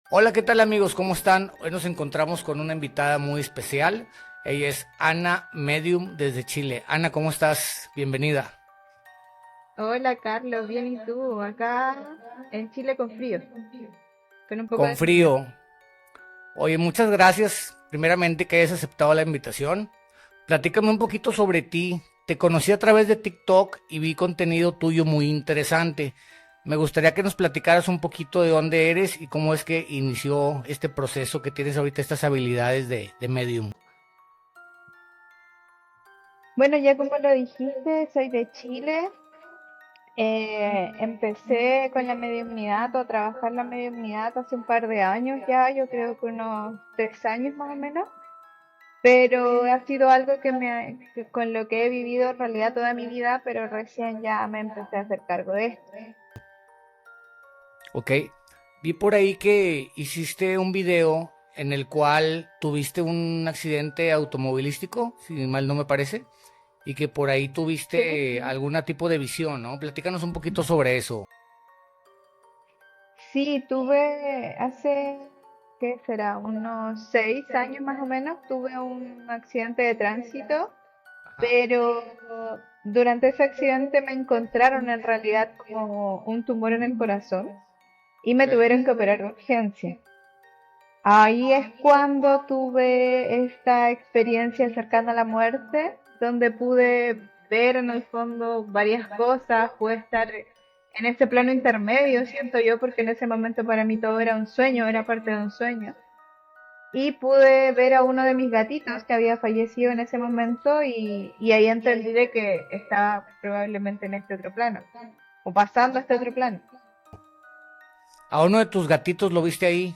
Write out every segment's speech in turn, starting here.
Hola, ¿qué tal amigos? ¿Cómo están? Hoy nos encontramos con una invitada muy especial. Ella es Ana Medium desde Chile. Ana, ¿cómo estás? Bienvenida. Hola Carlos, bien y tú, acá en Chile con frío, con un poco Con de frío. frío. Oye, muchas gracias primeramente que hayas aceptado la invitación. Platícame un poquito sobre ti. Te conocí a través de TikTok y vi contenido tuyo muy interesante. Me gustaría que nos platicaras un poquito de dónde eres y cómo es que inició este proceso que tienes ahorita, estas habilidades de medium. Bueno, ya como lo dijiste, soy de Chile. Empecé con la mediunidad o a trabajar la mediunidad hace un par de años ya, yo creo que unos 3 años más o menos, pero ha sido algo con lo que he vivido en realidad toda mi vida, pero recién ya me empecé a hacer cargo de esto. Ok, vi por ahí que hiciste un video en el cual tuviste un accidente automovilístico, si mal no me parece, y que por ahí Sí, tuviste algún tipo de visión, ¿no? Platícanos un poquito sobre eso. sí, tuve hace, ¿qué será? Unos 6 años más o menos, tuve un accidente de tránsito, Ajá. pero durante ese accidente me encontraron en realidad como un tumor en el corazón y me Ok. tuvieron que operar de urgencia. Ahí es cuando tuve esta experiencia cercana a la muerte, donde pude ver en el fondo varias cosas, pude estar en ese plano intermedio, siento yo, porque en ese momento para mí todo era un sueño, era parte de un sueño. Y pude ver a uno de mis gatitos que había fallecido en ese momento y ahí entendí de que estaba probablemente en este otro plano, o pasando a este otro plano. A uno de tus gatitos lo viste ahí.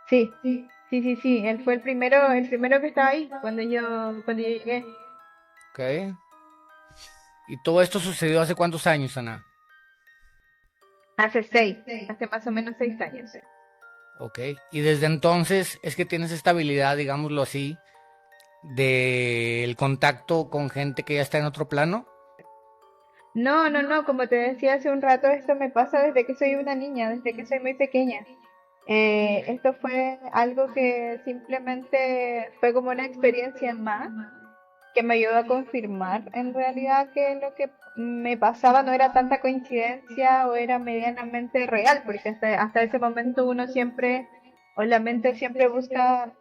Sí, sí, sí, sí, él fue el primero que estaba ahí cuando yo llegué. Ok. ¿Y todo esto sucedió hace cuántos años, Ana? Hace más o menos 6 años. Ok. Y desde entonces es que tienes esta habilidad, digámoslo así, del contacto con gente que ya está en otro plano. No, no, no, como te decía hace un rato, esto me pasa desde que soy una niña, desde que soy muy pequeña. Esto fue algo que simplemente fue como una experiencia más que me ayudó a confirmar en realidad que lo que me pasaba no era tanta coincidencia o era medianamente real, porque hasta ese momento uno siempre, o la mente siempre busca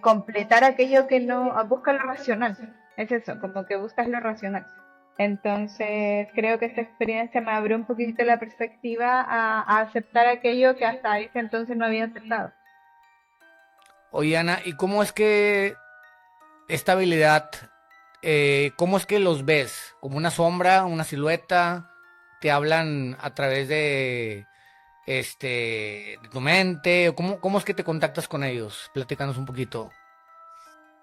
completar aquello que no, busca lo racional. Es eso, como que buscas lo racional. Entonces, creo que esta experiencia me abrió un poquito la perspectiva a aceptar aquello que hasta ese entonces no había aceptado. Oye, Ana, ¿y cómo es que esta habilidad, cómo es que los ves? ¿Como una sombra, una silueta? ¿Te hablan a través de tu mente? ¿O cómo es que te contactas con ellos? Platícanos un poquito.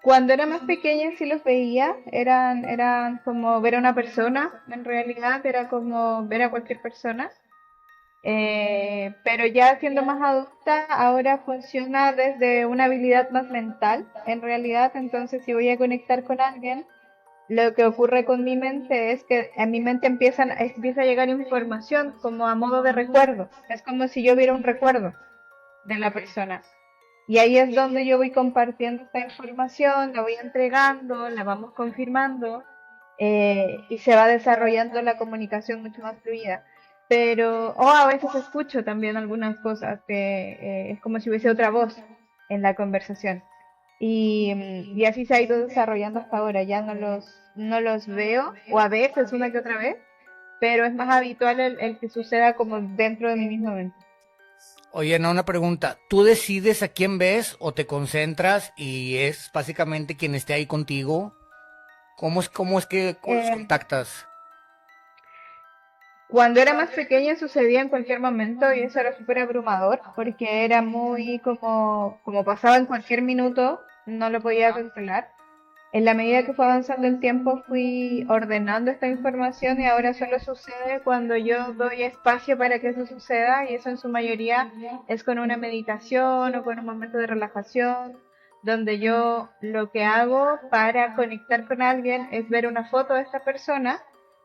Cuando era más pequeña sí los veía, eran como ver a una persona, en realidad era como ver a cualquier persona. Pero ya siendo más adulta, ahora funciona desde una habilidad más mental, en realidad. Entonces, si voy a conectar con alguien, lo que ocurre con mi mente es que a mi mente empieza a llegar información como a modo de recuerdo. Es como si yo viera un recuerdo de la persona. Y ahí es donde yo voy compartiendo esta información, la voy entregando, la vamos confirmando y se va desarrollando la comunicación mucho más fluida. Pero, o a veces escucho también algunas cosas que es como si hubiese otra voz en la conversación. Y así se ha ido desarrollando hasta ahora. Ya no los veo, o a veces una que otra vez, pero es más habitual el que suceda como dentro de mi misma mente. Oye, Ana, una pregunta. ¿Tú decides a quién ves o te concentras y es básicamente quien esté ahí contigo? ¿Cómo es que los Eh, contactas? Cuando era más pequeña sucedía en cualquier momento y eso era súper abrumador porque era muy como pasaba en cualquier minuto, no lo podía controlar. En la medida que fue avanzando el tiempo fui ordenando esta información y ahora solo sucede cuando yo doy espacio para que eso suceda y eso en su mayoría es con una meditación o con un momento de relajación donde yo lo que hago para conectar con alguien es ver una foto de esta persona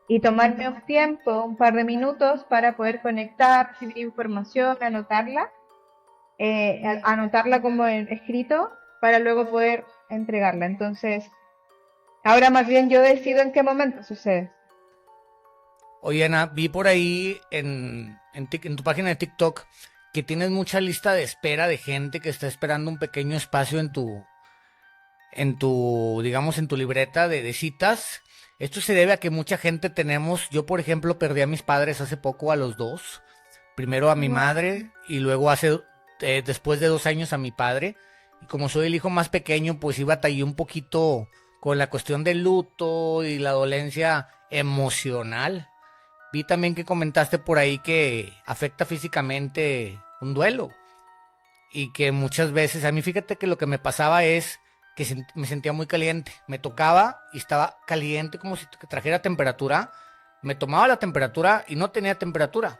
y tomarme un tiempo, un par de minutos para poder conectar, recibir información, anotarla anotarla como en escrito para luego poder entregarla. Entonces, ahora más bien yo decido en qué momento sucede. Oye, Ana, vi por ahí en tu página de TikTok que tienes mucha lista de espera de gente que está esperando un pequeño espacio digamos, en tu libreta de citas. Esto se debe a que mucha gente tenemos, yo por ejemplo perdí a mis padres hace poco a los dos, primero a mi Wow. madre y luego después de 2 años a mi padre. Y como soy el hijo más pequeño, pues sí batallé un poquito con la cuestión del luto y la dolencia emocional. Vi también que comentaste por ahí que afecta físicamente un duelo y que muchas veces, a mí fíjate que lo que me pasaba es que me sentía muy caliente, me tocaba y estaba caliente como si trajera temperatura, me tomaba la temperatura y no tenía temperatura.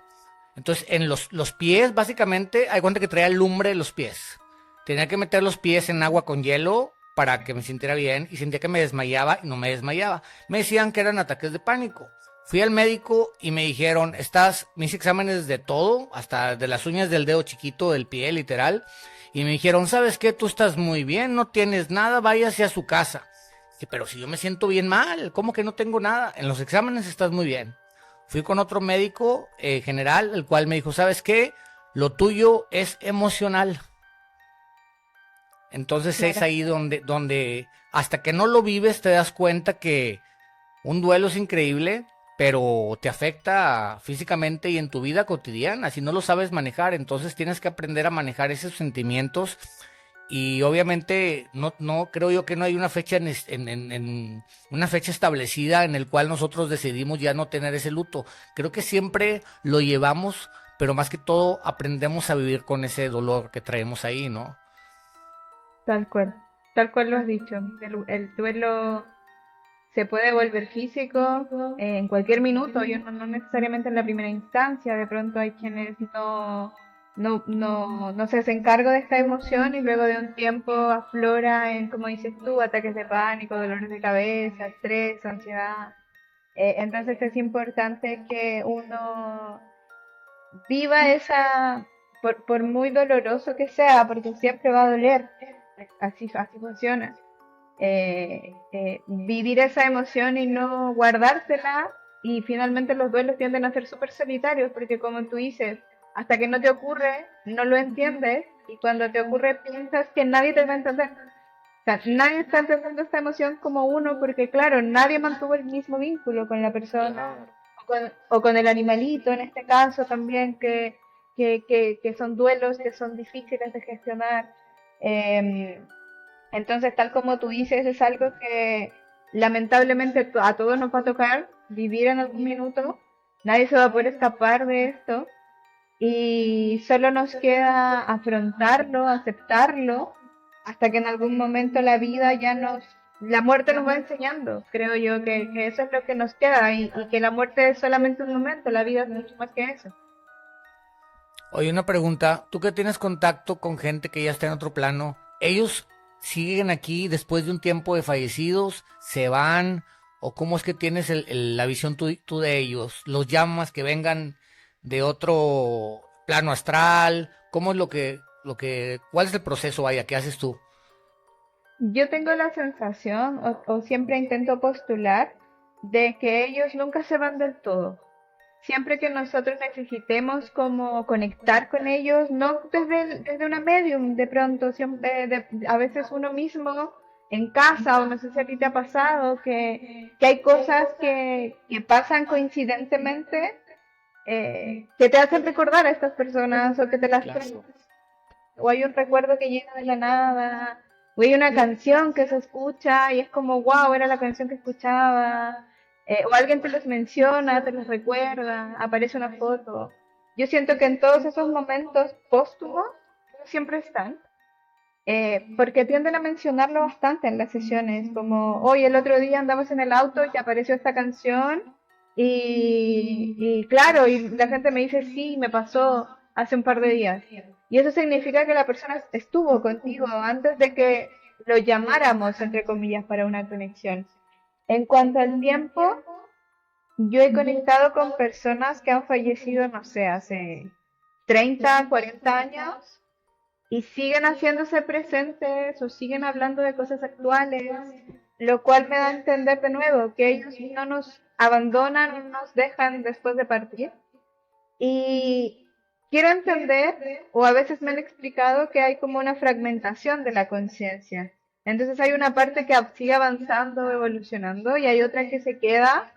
Entonces en los pies básicamente, hay cuenta que traía lumbre en los pies, tenía que meter los pies en agua con hielo para que me sintiera bien y sentía que me desmayaba y no me desmayaba. Me decían que eran ataques de pánico. Fui al médico y me dijeron, mis exámenes de todo, hasta de las uñas del dedo chiquito del pie, literal. Y me dijeron, ¿sabes qué? Tú estás muy bien, no tienes nada, váyase a su casa. Dije, pero si yo me siento bien mal, ¿cómo que no tengo nada? En los exámenes estás muy bien. Fui con otro médico general, el cual me dijo, ¿sabes qué? Lo tuyo es emocional. Entonces es Claro. ahí donde hasta que no lo vives te das cuenta que un duelo es increíble, pero te afecta físicamente y en tu vida cotidiana. Si no lo sabes manejar, entonces tienes que aprender a manejar esos sentimientos. Y obviamente no creo yo que no hay una fecha en una fecha establecida en el cual nosotros decidimos ya no tener ese luto. Creo que siempre lo llevamos, pero más que todo aprendemos a vivir con ese dolor que traemos ahí, ¿no? Tal cual lo has dicho. El duelo se puede volver físico en cualquier minuto, yo no necesariamente en la primera instancia, de pronto hay quienes no se hacen cargo de esta emoción y luego de un tiempo aflora en, como dices tú, ataques de pánico, dolores de cabeza, estrés, ansiedad. Entonces es importante que uno viva por muy doloroso que sea, porque siempre va a doler, así funciona, vivir esa emoción y no guardársela. Y finalmente los duelos tienden a ser súper solitarios porque como tú dices, hasta que no te ocurre, no lo entiendes y cuando te ocurre piensas que nadie te va a entender. O sea, nadie está entendiendo esta emoción como uno porque claro, nadie mantuvo el mismo vínculo con la persona o con el animalito en este caso también que son duelos que son difíciles de gestionar. Eh, entonces, tal como tú dices, es algo que lamentablemente a todos nos va a tocar vivir en algún minuto. Nadie se va a poder escapar de esto y solo nos queda afrontarlo, aceptarlo, hasta que en algún momento la muerte nos va enseñando. Creo yo que eso es lo que nos queda y que la muerte es solamente un momento, la vida es mucho más que eso. Oye, una pregunta, tú que tienes contacto con gente que ya está en otro plano, ¿ellos siguen aquí después de un tiempo de fallecidos? ¿Se van? ¿O cómo es que tienes la visión tú de ellos? ¿Los llamas que vengan de otro plano astral? ¿Cómo es cuál es el proceso, vaya, que haces tú? Yo tengo la sensación, o siempre intento postular, de que ellos nunca se van del todo. Siempre que nosotros necesitemos como conectar con ellos, no desde una medium, de pronto, siempre, a veces uno mismo en casa, o no sé si a ti te ha pasado, que hay cosas que pasan coincidentemente, que te hacen recordar a estas personas o que te las Claro. o hay un recuerdo que llega de la nada, o hay una canción que se escucha y es como, wow, era la canción que escuchaba, o alguien te los menciona, te los recuerda, aparece una foto. Yo siento que en todos esos momentos póstumos siempre están, porque tienden a mencionarlo bastante en las sesiones, como, hoy el otro día andamos en el auto y te apareció esta canción y claro, y la gente me dice, sí, me pasó hace un par de días. Y eso significa que la persona estuvo contigo antes de que lo llamáramos, entre comillas, para una conexión. En cuanto al tiempo, yo he conectado con personas que han fallecido, no sé, hace 30, 40 años y siguen haciéndose presentes o siguen hablando de cosas actuales, lo cual me da a entender de nuevo que ellos no nos abandonan o nos dejan después de partir. Y quiero entender, o a veces me han explicado que hay como una fragmentación de la conciencia. Entonces hay una parte que sigue avanzando, evolucionando, y hay otra que se queda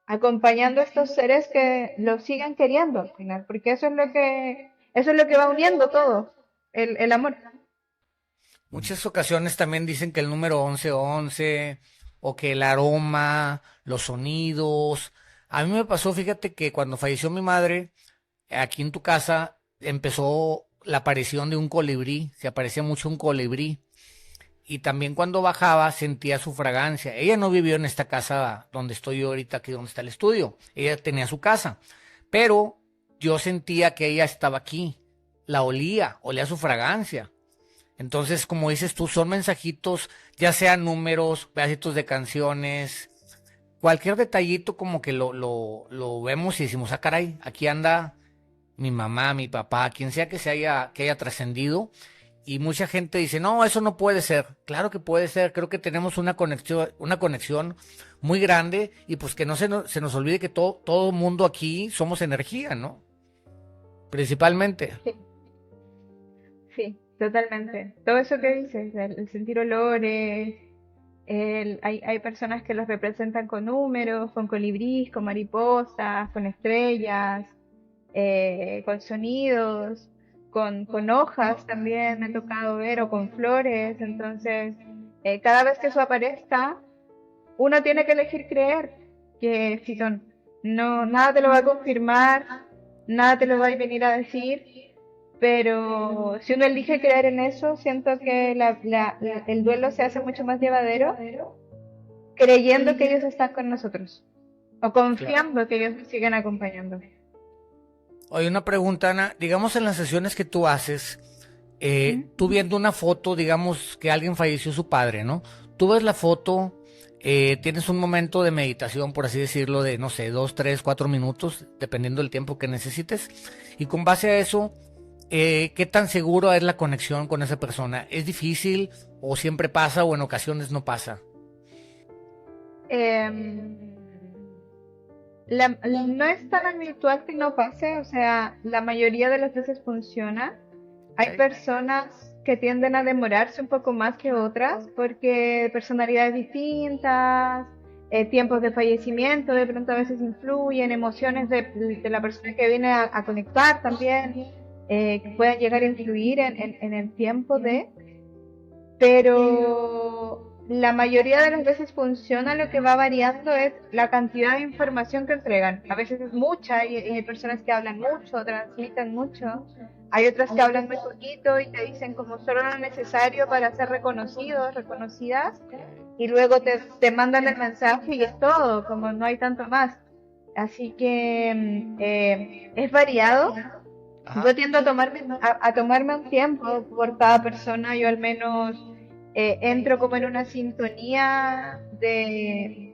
acompañando a estos seres que lo siguen queriendo al final, porque eso es lo que va uniendo todo, el amor. Muchas ocasiones también dicen que el número 1111 o que el aroma, los sonidos. A mí me pasó, fíjate que cuando falleció mi madre, aquí en tu casa empezó la aparición de un colibrí, se aparecía mucho un colibrí. Y también cuando bajaba sentía su fragancia. Ella no vivió en esta casa donde estoy yo ahorita, aquí donde está el estudio. Ella tenía su casa. Pero yo sentía que ella estaba aquí. La olía su fragancia. Entonces, como dices tú, son mensajitos, ya sean números, pedacitos de canciones, cualquier detallito como que lo vemos y decimos, ah, caray, aquí anda mi mamá, mi papá, quien sea que haya trascendido. Y mucha gente dice, no, eso no puede ser. Claro que puede ser, creo que tenemos una conexión muy grande y pues que no se nos olvide que todo mundo aquí somos energía, ¿no? Principalmente. Sí, sí, totalmente. Todo eso que dices, el sentir olores, hay personas que los representan con números, con colibrís, con mariposas, con estrellas, con sonidos, con hojas también me ha tocado ver, o con flores. Entonces, cada vez que eso aparezca, uno tiene que elegir creer que sí son. No, nada te lo va a confirmar, nada te lo va a venir a decir, pero si uno elige creer en eso, siento que el duelo se hace mucho más llevadero creyendo que ellos están con nosotros o Claro. confiando que ellos nos siguen acompañando. Oye, una pregunta, Ana. Digamos en las sesiones que tú haces, ¿Mm? tú viendo una foto, digamos que alguien falleció su padre, ¿no? Tú ves la foto, tienes un momento de meditación, por así decirlo, de, no sé, 2, 3, 4 minutos, dependiendo del tiempo que necesites. Y con base a eso, ¿qué tan seguro es la conexión con esa persona? ¿Es difícil o siempre pasa o en ocasiones no pasa? Em, no es tan habitual que no pase, o sea, la mayoría de las veces funciona. Hay Ok. personas que tienden a demorarse un poco más que otras porque personalidades distintas, tiempos de fallecimiento de pronto a veces influyen, emociones de la persona que viene a conectar también, que puedan llegar a influir en el tiempo de, pero la mayoría de las veces funciona. Lo que va variando es la cantidad de información que entregan. A veces es mucha y hay personas que hablan mucho, transmiten mucho. Hay otras que hablan muy poquito y te dicen como solo lo necesario para ser reconocidos, reconocidas, y luego te mandan el mensaje y es todo, como no hay tanto más. Así que es variado. Yo Ajá. tiendo a tomarme un tiempo por cada persona. Yo al menos entro como en una sintonía de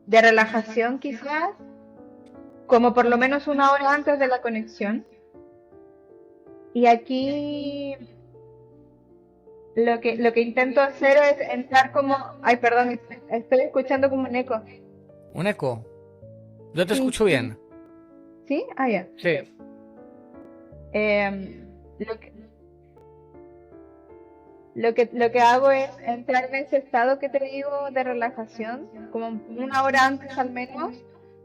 relajación quizás, como por lo menos una hora antes de la conexión. Y aquí lo que intento hacer es entrar como... Ay, perdón, estoy escuchando como un eco. Un eco. Yo te Sí, escucho bien. sí, ah, ya. Sí. Lo que, lo que hago es entrar en ese estado que te digo de relajación, como una hora antes al menos,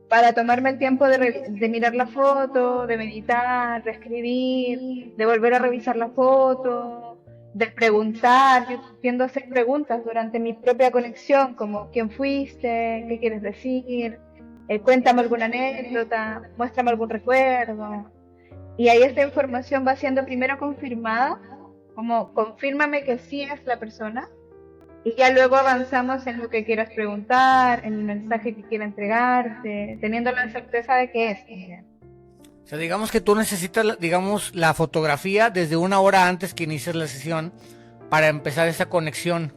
para tomarme el tiempo de mirar la foto, de meditar, de escribir, de volver a revisar la foto, de preguntar. Yo tiendo a hacer preguntas durante mi propia conexión, como quién fuiste, qué quieres decir, cuéntame alguna anécdota, muéstrame algún recuerdo. Y ahí esta información va siendo primero confirmada, como confírmame que sí es la persona, y ya luego avanzamos en lo que quieras preguntar, en el mensaje que quiera entregarte, teniendo la certeza de que es también. O sea, digamos que tú necesitas, digamos, la fotografía desde una hora antes que inicies la sesión para empezar esa conexión.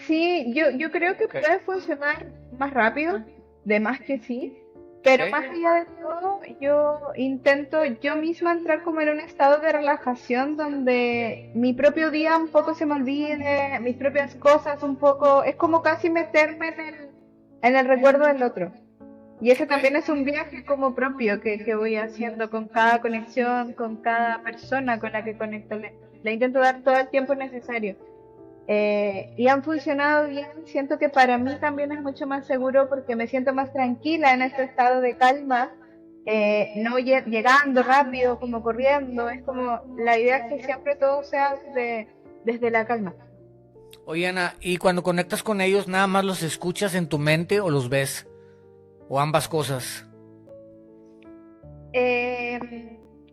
Sí, yo creo que Ok. puede funcionar más rápido, de más que sí, Pero ¿ok? más allá de todo, yo intento yo misma entrar como en un estado de relajación donde mi propio día un poco se me olvide, mis propias cosas un poco, es como casi meterme en el recuerdo del otro. Y ese Ok. también es un viaje como propio que voy haciendo con cada conexión, con cada persona con la que conecto. Le intento dar todo el tiempo necesario. Y han funcionado bien. Siento que para mí también es mucho más seguro porque me siento más tranquila en este estado de calma, no llegando rápido, como corriendo. Es como la idea es que siempre todo sea desde la calma. Oye, Ana, ¿y cuando conectas con ellos, nada más los escuchas en tu mente o los ves? ¿O ambas cosas?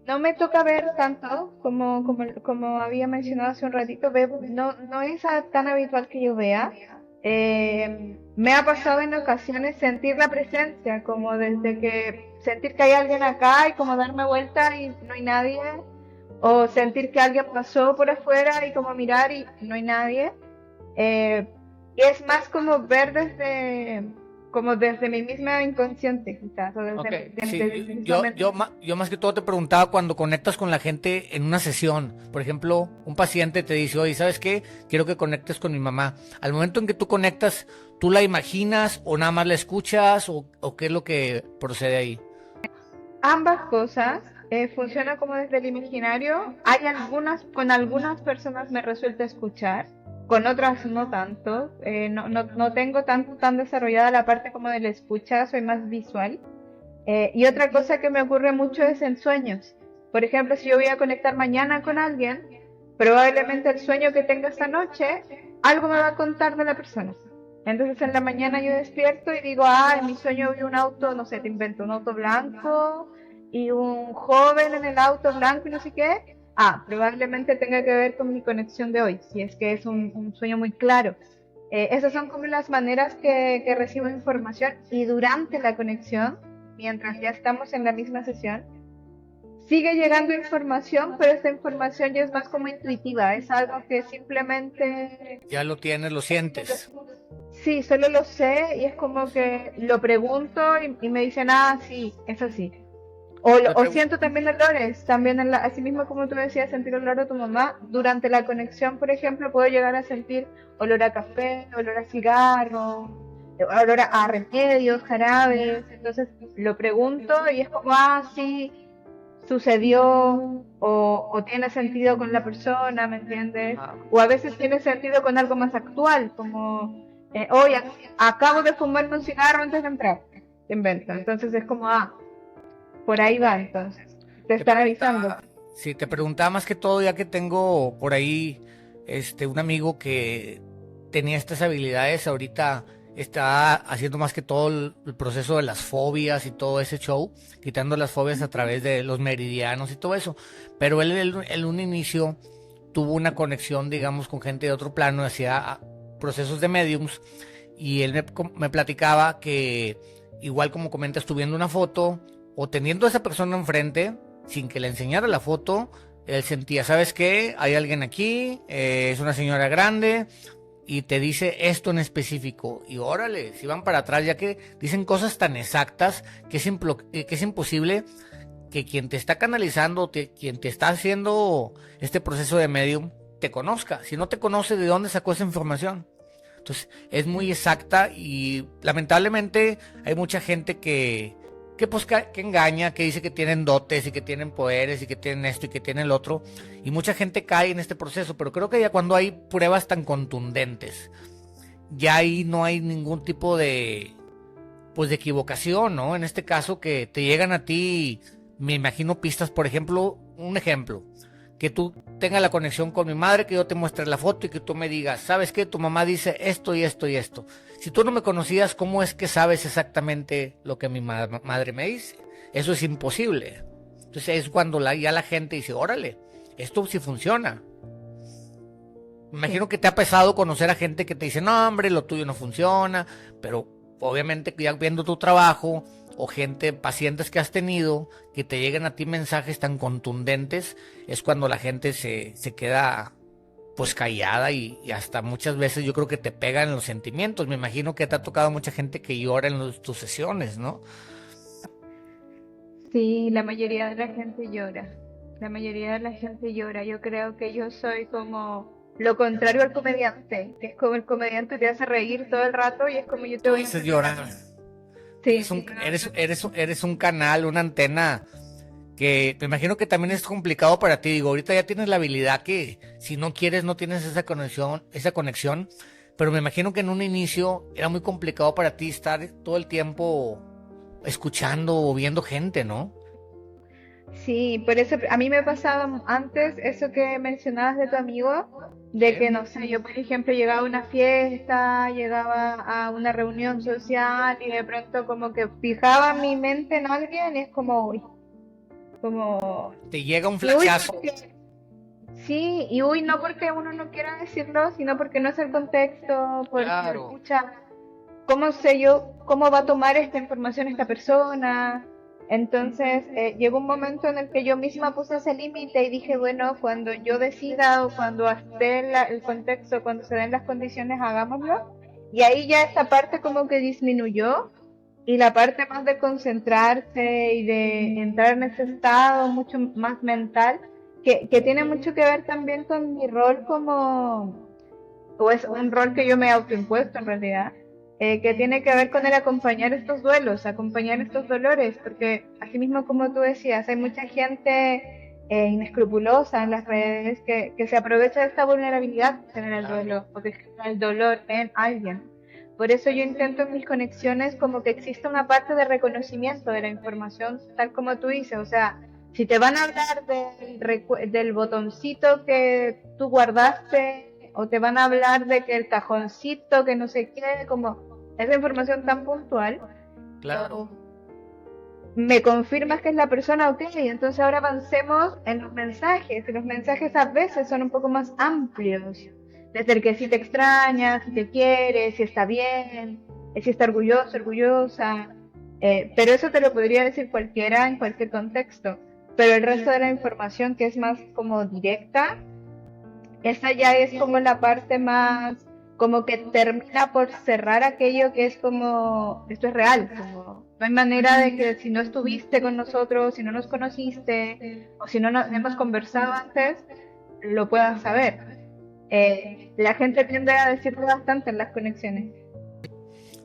No me toca ver tanto como había mencionado hace un ratito, no es tan habitual que yo vea. Me ha pasado en ocasiones sentir la presencia, como desde que sentir que hay alguien acá y como darme vuelta y no hay nadie, o sentir que alguien pasó por afuera y como mirar y no hay nadie. Eh, y es más como ver como desde mi misma inconsciente, quizás, o Ok, desde sí, mi misma mente. yo más que todo te preguntaba cuando conectas con la gente en una sesión. Por ejemplo, un paciente te dice, oye, ¿sabes qué? Quiero que conectes con mi mamá. Al momento en que tú conectas, ¿tú la imaginas o nada más la escuchas o qué es lo que procede ahí? Ambas cosas funcionan como desde el imaginario. Con algunas personas me resulta escuchar, con otras no tanto. No tengo tan desarrollada la parte como de la escucha, soy más visual. Y otra cosa que me ocurre mucho es en sueños. Por ejemplo, si yo voy a conectar mañana con alguien, probablemente el sueño que tenga esta noche, algo me va a contar de la persona. Entonces en la mañana yo despierto y digo, en mi sueño vi un auto, no sé, te invento, un auto blanco y un joven en el auto blanco y no sé qué. Probablemente tenga que ver con mi conexión de hoy, si es que es un sueño muy claro. Esas son como las maneras que recibo información y durante la conexión, mientras ya estamos en la misma sesión, sigue llegando información, pero esta información ya es más como intuitiva, es algo que simplemente, Ya lo tienes, lo sientes. sí, solo lo sé y es como que lo pregunto y me dicen, sí, es así. Te O pregunto. siento también olores, también así mismo como tú decías, sentir el olor de tu mamá. Durante la conexión, por ejemplo, puedo llegar a sentir olor a café, olor a cigarro, olor a remedios, jarabes. Entonces lo pregunto y es como, sí, sucedió o tiene sentido con la persona, ¿me entiendes? O a veces tiene sentido con algo más actual, como, hoy acabo de fumarme un cigarro antes de entrar. Te invento. Entonces es como, por ahí va, entonces. Te Te están avisando. preguntaba, sí, te preguntaba más que todo, ya que tengo por ahí un amigo que tenía estas habilidades, ahorita está haciendo más que todo el proceso de las fobias y todo ese show, quitando las fobias a través de los meridianos y todo eso. Pero él en un inicio tuvo una conexión, digamos, con gente de otro plano, hacía procesos de mediums, y él me platicaba que, igual como comentas, tú viendo una foto o teniendo a esa persona enfrente, sin que le enseñara la foto, él sentía, ¿sabes qué? Hay alguien aquí, es una señora grande y te dice esto en específico. Y órale, si van para atrás, ya que dicen cosas tan exactas que es imposible que quien te está canalizando, quien te está haciendo este proceso de medium, te conozca. Si no te conoce, ¿de dónde sacó esa información? Entonces, es muy exacta y lamentablemente hay mucha gente que engaña, que dice que tienen dotes y que tienen poderes y que tienen esto y que tienen el otro. Y mucha gente cae en este proceso, pero creo que ya cuando hay pruebas tan contundentes, ya ahí no hay ningún tipo pues de equivocación, ¿no? En este caso que te llegan a ti, me imagino pistas, por ejemplo, un ejemplo, que tú tengas la conexión con mi madre, que yo te muestre la foto y que tú me digas, ¿sabes qué? Tu mamá dice esto y esto y esto. Si tú no me conocías, ¿cómo es que sabes exactamente lo que mi madre me dice? Eso es imposible. Entonces es cuando ya la gente dice, órale, esto sí funciona. Me imagino Sí. que te ha pesado conocer a gente que te dice, no, hombre, lo tuyo no funciona, pero obviamente ya viendo tu trabajo o pacientes que has tenido, que te lleguen a ti mensajes tan contundentes, es cuando la gente se queda pues callada y hasta muchas veces yo creo que te pegan los sentimientos. Me imagino que te ha tocado mucha gente que llora en tus sesiones, ¿no? Sí, la mayoría de la gente llora. La mayoría de la gente llora. Yo creo que yo soy como lo contrario al comediante, que es como el comediante te hace reír todo el rato y es como yo te Tú voy a haces hacer llorar. llorar. Sí, sí, no, Eres un canal, una antena que me imagino que también es complicado para ti. Digo, ahorita ya tienes la habilidad que si no quieres no tienes esa conexión, pero me imagino que en un inicio era muy complicado para ti estar todo el tiempo escuchando o viendo gente, ¿no? sí, por eso a mí me pasaba antes eso que mencionabas de tu amigo, de que no sé, yo por ejemplo llegaba a una fiesta, llegaba a una reunión social y de pronto como que fijaba mi mente en alguien y es como, uy, como, Te llega un y uy, flachazo. porque sí, y uy, no porque uno no quiera decirlo, sino porque no es el contexto, porque Claro, pucha, ¿cómo sé yo cómo va a tomar esta información esta persona? Entonces, llegó un momento en el que yo misma puse ese límite y dije, bueno, cuando yo decida o cuando esté el contexto, cuando se den las condiciones, hagámoslo. Y ahí ya esta parte como que disminuyó y la parte más de concentrarse y de entrar en ese estado mucho más mental, que tiene mucho que ver también con mi rol como o es un rol que yo me he autoimpuesto en realidad, que tiene que ver con el acompañar estos duelos, acompañar estos dolores, porque así mismo como tú decías, hay mucha gente inescrupulosa en las redes que se aprovecha de esta vulnerabilidad de tener el claro. duelo o de generar el dolor en alguien. Por eso yo intento en mis conexiones como que exista una parte de reconocimiento de la información, tal como tú dices, o sea, si te van a hablar del botoncito que tú guardaste o te van a hablar de que el cajoncito, que no sé qué, como esa información tan puntual, Claro. o me confirmas que es la persona, ok, entonces ahora avancemos en los mensajes. Y los mensajes a veces son un poco más amplios, desde el que si te extraña, si te quiere, si está bien, si está orgulloso, orgullosa, pero eso te lo podría decir cualquiera en cualquier contexto. Pero el resto de la información que es más como directa, esa ya es como la parte más, como que termina por cerrar aquello que es como, esto es real, como, no hay manera de que si no estuviste con nosotros, si no nos conociste, o si no nos hemos conversado antes, lo puedas saber. La gente tiende a decirlo bastante en las conexiones.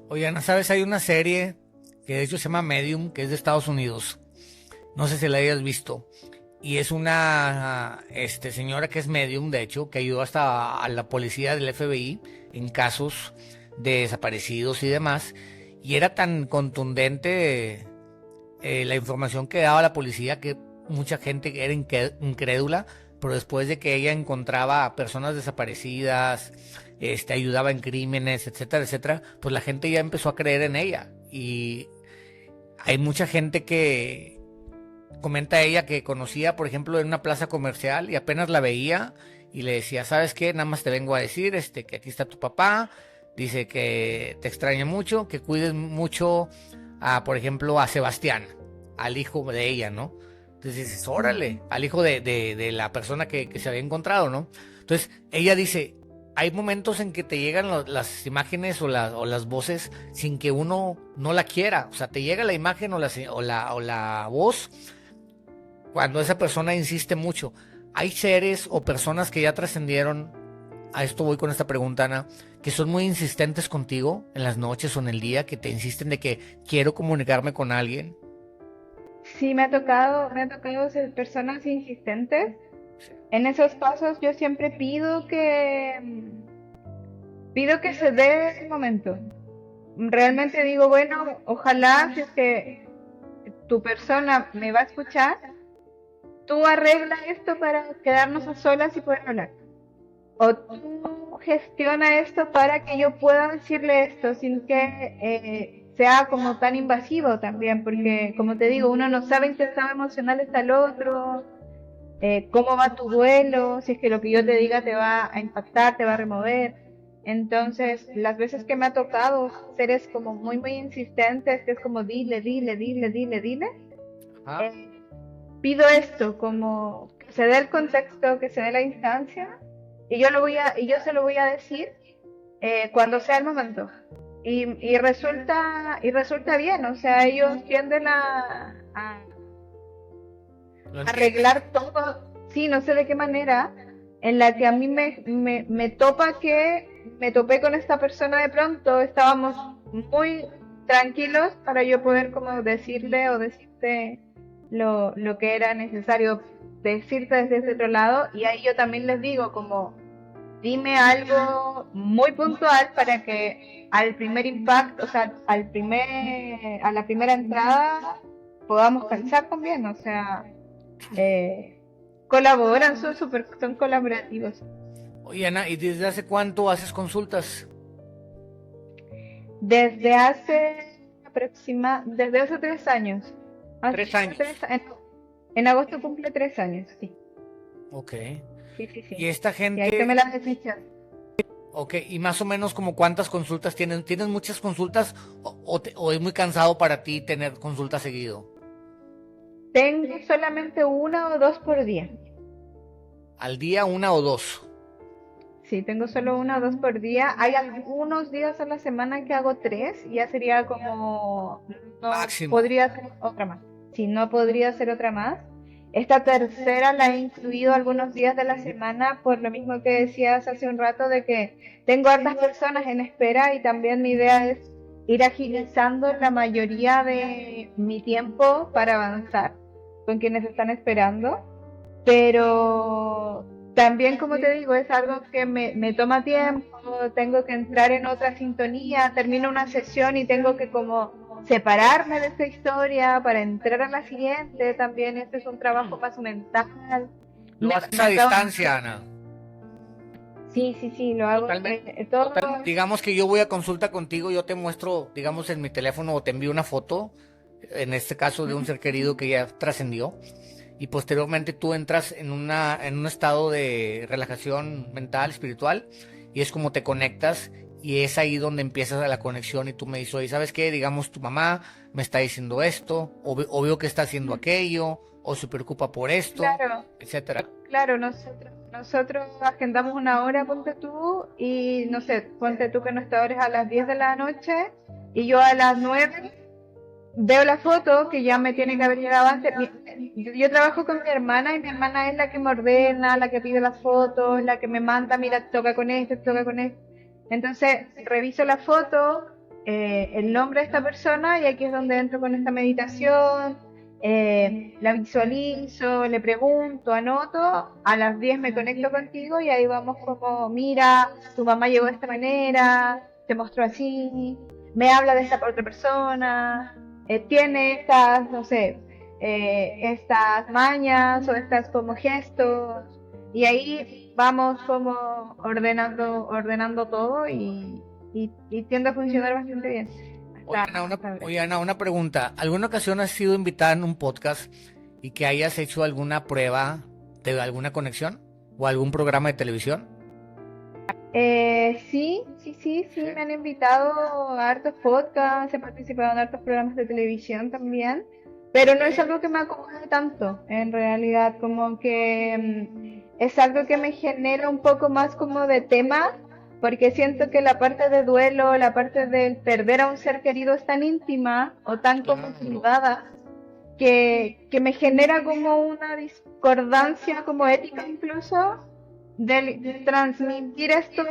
Oye, Ana, ¿sabes? Hay una serie que de hecho se llama Medium, que es de Estados Unidos. No sé si la hayas visto. Y es una señora que es medium, de hecho, que ayudó hasta a la policía del FBI en casos de desaparecidos y demás. Y era tan contundente la información que daba la policía que mucha gente era incrédula, pero después de que ella encontraba a personas desaparecidas, ayudaba en crímenes, etcétera, etcétera, pues la gente ya empezó a creer en ella. Y hay mucha gente que comenta ella que conocía, por ejemplo, en una plaza comercial y apenas la veía y le decía, ¿sabes qué? Nada más te vengo a decir que aquí está tu papá, dice que te extraña mucho, que cuides mucho a, por ejemplo, a Sebastián, al hijo de ella, ¿no? Entonces dices, órale, al hijo de la persona que se había encontrado, ¿no? Entonces ella dice, hay momentos en que te llegan las imágenes o las voces sin que uno no la quiera, o sea, te llega la imagen o la voz cuando esa persona insiste mucho. Hay seres o personas que ya trascendieron, a esto voy con esta pregunta, Ana, que son muy insistentes contigo en las noches o en el día, que te insisten de que quiero comunicarme con alguien. Sí, me ha tocado ser personas insistentes. En esos pasos yo siempre pido que se dé el momento. Realmente digo, bueno, ojalá si es que tu persona me va a escuchar, tú arregla esto para quedarnos a solas y poder hablar. O tú gestiona esto para que yo pueda decirle esto sin que sea como tan invasivo también, porque como te digo, uno no sabe en qué estado emocional está el otro, cómo va tu duelo, si es que lo que yo te diga te va a impactar, te va a remover. Entonces, las veces que me ha tocado seres como muy insistentes, que es como dile, dile, dile, dile, dile, Ajá. eh, pido esto, como que se dé el contexto, que se dé la instancia, y yo se lo voy a decir cuando sea el momento. Y resulta bien, o sea, ellos tienden ¿Lo entiendes? arreglar todo, sí, no sé de qué manera, en la que a mí me topa que me topé con esta persona de pronto, estábamos muy tranquilos para yo poder como decirle o decirte lo que era necesario decirte desde ese otro lado, y ahí yo también les digo como dime algo muy puntual para que al primer impacto, o sea, a la primera entrada podamos pensar también, o sea, eh, colaboran, son colaborativos. Oye, Ana, ¿y desde hace cuánto haces consultas? Desde desde hace 3 años. Hace 3 años. en agosto cumple 3 años, sí, Ok. sí, sí, Y sí. esta Y ahí tomé gente, la decisión. ok, y más o menos como cuántas consultas tienen. ¿Tienes muchas consultas o es muy cansado para ti tener consultas seguido? Tengo solamente 1 o 2 por día. ¿Al día una o dos? Sí, tengo solo 1 o 2 por día. Hay algunos días a la semana que hago tres y ya sería como, no Máximo. podría ser otra más. Sí, no podría ser otra más. Esta tercera la he incluido algunos días de la semana por lo mismo que decías hace un rato de que tengo hartas personas en espera y también mi idea es ir agilizando la mayoría de mi tiempo para avanzar con quienes están esperando, pero también, como te digo, es algo que me toma tiempo, tengo que entrar en otra sintonía, termino una sesión y tengo que como separarme de esta historia para entrar a la siguiente, también este es un trabajo más mental. Lo haces a Me toma- distancia, Ana. Sí, sí, sí, lo hago Totalmente. todo. Digamos que yo voy a consulta contigo, yo te muestro, digamos, en mi teléfono o te envío una foto, en este caso de un ser querido que ya trascendió, y posteriormente tú entras en un estado de relajación mental, espiritual, y es como te conectas, y es ahí donde empiezas la conexión y tú me dices, oye, ¿sabes qué? Digamos, tu mamá me está diciendo esto, o veo que está haciendo aquello, o se preocupa por esto, Claro, etcétera. claro, nosotros agendamos una hora, ponte tú, y no sé, ponte tú que nuestra hora es a las 10 de la noche y yo a las 9 veo la foto que ya me tiene que haber llegado antes. Yo trabajo con mi hermana y mi hermana es la que me ordena, la que pide las fotos, la que me manda, mira, toca con esto, toca con esto. Entonces, reviso la foto, el nombre de esta persona y aquí es donde entro con esta meditación, la visualizo, le pregunto, anoto, a las 10 me conecto contigo y ahí vamos como, mira, tu mamá llegó de esta manera, te mostró así, me habla de esta otra persona, tiene estas, no sé, estas mañas o estas como gestos, y ahí vamos como ordenando todo y tiende a funcionar bastante bien. Oye, Ana, una pregunta. ¿Alguna ocasión has sido invitada en un podcast y que hayas hecho alguna prueba de alguna conexión o algún programa de televisión? Sí, sí, sí, Sí. sí, me han invitado a hartos podcasts, he participado en hartos programas de televisión también, pero no es algo que me acomode tanto, en realidad, como que es algo que me genera un poco más como de tema, porque siento que la parte de duelo, la parte de perder a un ser querido es tan íntima o tan como Claro. privada, que me genera como una discordancia como ética incluso de transmitir esto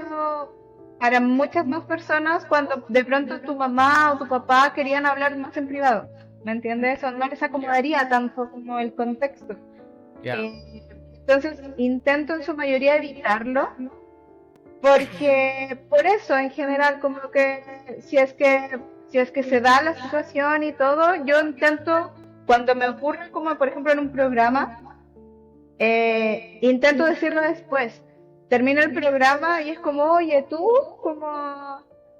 para muchas más personas cuando de pronto tu mamá o tu papá querían hablar más en privado. ¿Me entiendes? O no les acomodaría tanto como el contexto. Ya. Entonces intento en su mayoría evitarlo porque por eso en general como que si es que se da la situación y todo, yo intento cuando me ocurre como por ejemplo en un programa, intento decirlo después. Termina el programa y es como, oye, tú, como,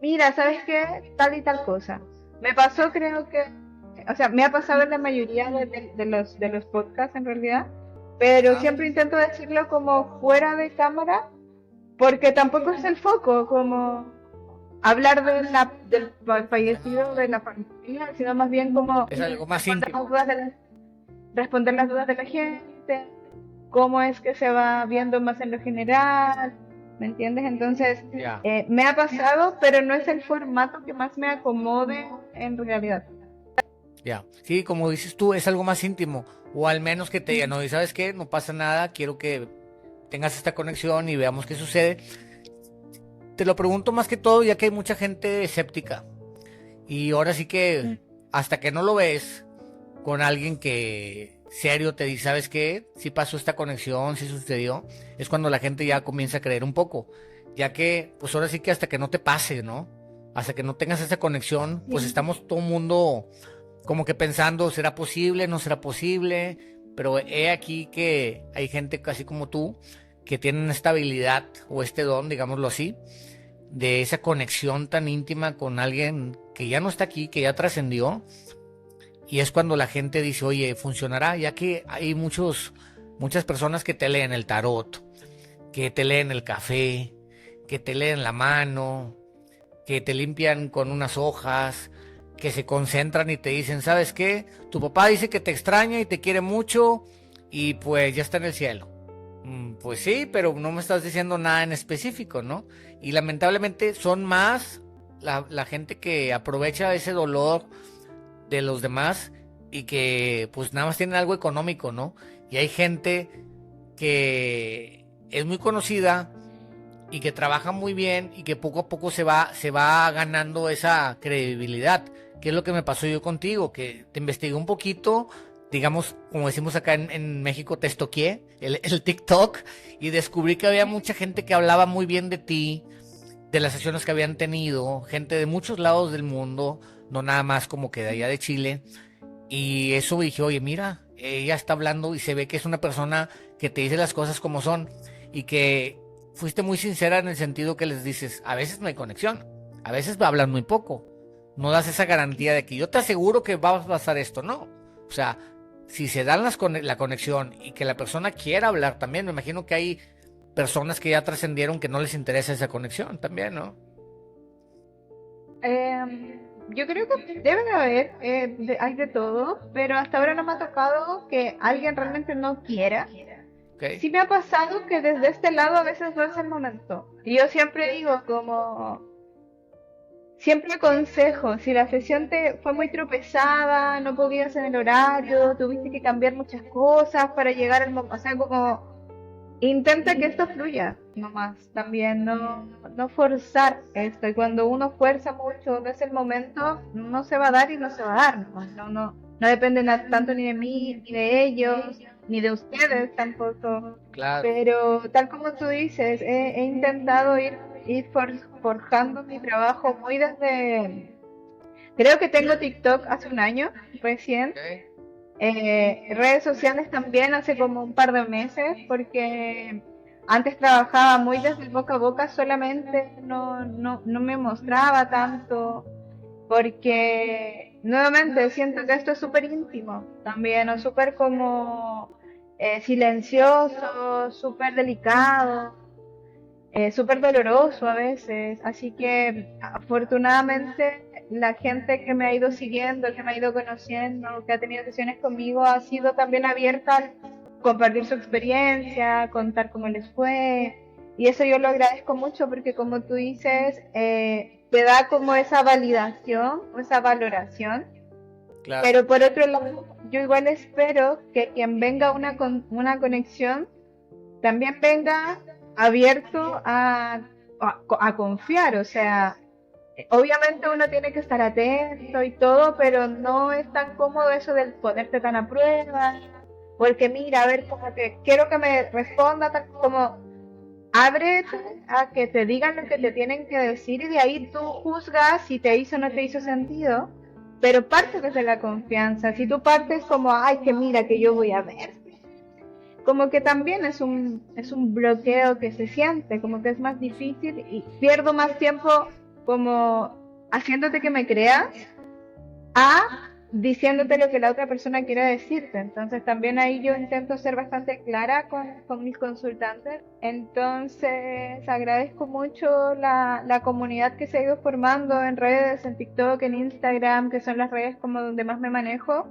mira, ¿sabes qué? Tal y tal cosa. Me pasó, creo que, o sea, me ha pasado en la mayoría de los podcasts en realidad, pero Ajá. siempre intento decirlo como fuera de cámara, porque tampoco es el foco, como hablar del fallecido de la familia, sino más bien como Es algo más responder las íntimo. dudas responder las dudas de la gente, cómo es que se va viendo más en lo general, ¿me entiendes? Entonces, Ya. me ha pasado, pero no es el formato que más me acomode en realidad. Ya, sí, como dices tú, es algo más íntimo, o al menos que te digan, no, y sabes qué, no pasa nada, quiero que tengas esta conexión y veamos qué sucede. Te lo pregunto más que todo, ya que hay mucha gente escéptica, y ahora sí que Mm. hasta que no lo ves con alguien que serio te dice, ¿sabes qué? Si pasó esta conexión, si sucedió, es cuando la gente ya comienza a creer un poco, ya que, pues ahora sí que hasta que no te pase, ¿no? Hasta que no tengas esa conexión, pues Sí. estamos todo el mundo como que pensando, ¿será posible? ¿No será posible? Pero he aquí que hay gente casi como tú que tienen esta habilidad o este don, digámoslo así, de esa conexión tan íntima con alguien que ya no está aquí, que ya trascendió, y es cuando la gente dice, oye, funcionará, ya que hay muchas personas que te leen el tarot, que te leen el café, que te leen la mano, que te limpian con unas hojas, que se concentran y te dicen, ¿sabes qué? Tu papá dice que te extraña y te quiere mucho y pues ya está en el cielo. Pues sí, pero no me estás diciendo nada en específico, ¿no? Y lamentablemente son más la gente que aprovecha ese dolor de los demás y que pues nada más tienen algo económico, ¿no? Y hay gente que es muy conocida y que trabaja muy bien y que poco a poco se va ganando esa credibilidad, que es lo que me pasó yo contigo, que te investigué un poquito, digamos, como decimos acá en México, te estoqueé el TikTok y descubrí que había mucha gente que hablaba muy bien de ti, de las sesiones que habían tenido, gente de muchos lados del mundo, no nada más como que de allá de Chile, y eso dije, oye, mira, ella está hablando y se ve que es una persona que te dice las cosas como son y que fuiste muy sincera en el sentido que les dices, a veces no hay conexión, a veces hablan muy poco, no das esa garantía de que yo te aseguro que va a pasar esto, no. O sea, si se dan la conexión y que la persona quiera hablar también, me imagino que hay personas que ya trascendieron que no les interesa esa conexión también, ¿no? Yo creo que debe de haber, hay de todo, pero hasta ahora no me ha tocado que alguien realmente no quiera. Ok, Sí me ha pasado que desde este lado a veces no es el momento. Y yo siempre digo como, siempre aconsejo, si la sesión te fue muy tropezada, no podías en el horario, tuviste que cambiar muchas cosas para llegar al momento, o sea, como intenta que esto fluya, nomás, también no forzar esto. Y cuando uno fuerza mucho, no es el momento, no se va a dar y no se va a dar, nomás. No depende tanto ni de mí, ni de ellos, ni de ustedes tampoco. claro. Pero tal como tú dices, he intentado forjando mi trabajo muy desde... Creo que tengo TikTok hace un año, recién. Ok. Redes sociales también hace como un par de meses, porque antes trabajaba muy desde el boca a boca solamente, no me mostraba tanto, porque nuevamente siento que esto es súper íntimo también, o súper como silencioso, súper delicado, súper doloroso a veces. Así que afortunadamente la gente que me ha ido siguiendo, que me ha ido conociendo, que ha tenido sesiones conmigo, ha sido también abierta a compartir su experiencia, contar cómo les fue. Y eso yo lo agradezco mucho porque como tú dices, te da como esa validación o esa valoración. Claro. Pero por otro lado, yo igual espero que quien venga a una conexión también venga abierto a confiar, o sea, obviamente uno tiene que estar atento y todo, pero no es tan cómodo eso del ponerte tan a prueba, porque mira, a ver, como que quiero que me responda, tal como ábrete a que te digan lo que te tienen que decir y de ahí tú juzgas si te hizo o no te hizo sentido, pero parte desde la confianza. Si tú partes como, ay, que mira, que yo voy a ver, como que también es un bloqueo que se siente, como que es más difícil y pierdo más tiempo como haciéndote que me creas a diciéndote lo que la otra persona quiere decirte. Entonces también ahí yo intento ser bastante clara con mis consultantes. Entonces agradezco mucho la comunidad que se ha ido formando en redes, en TikTok, en Instagram, que son las redes como donde más me manejo.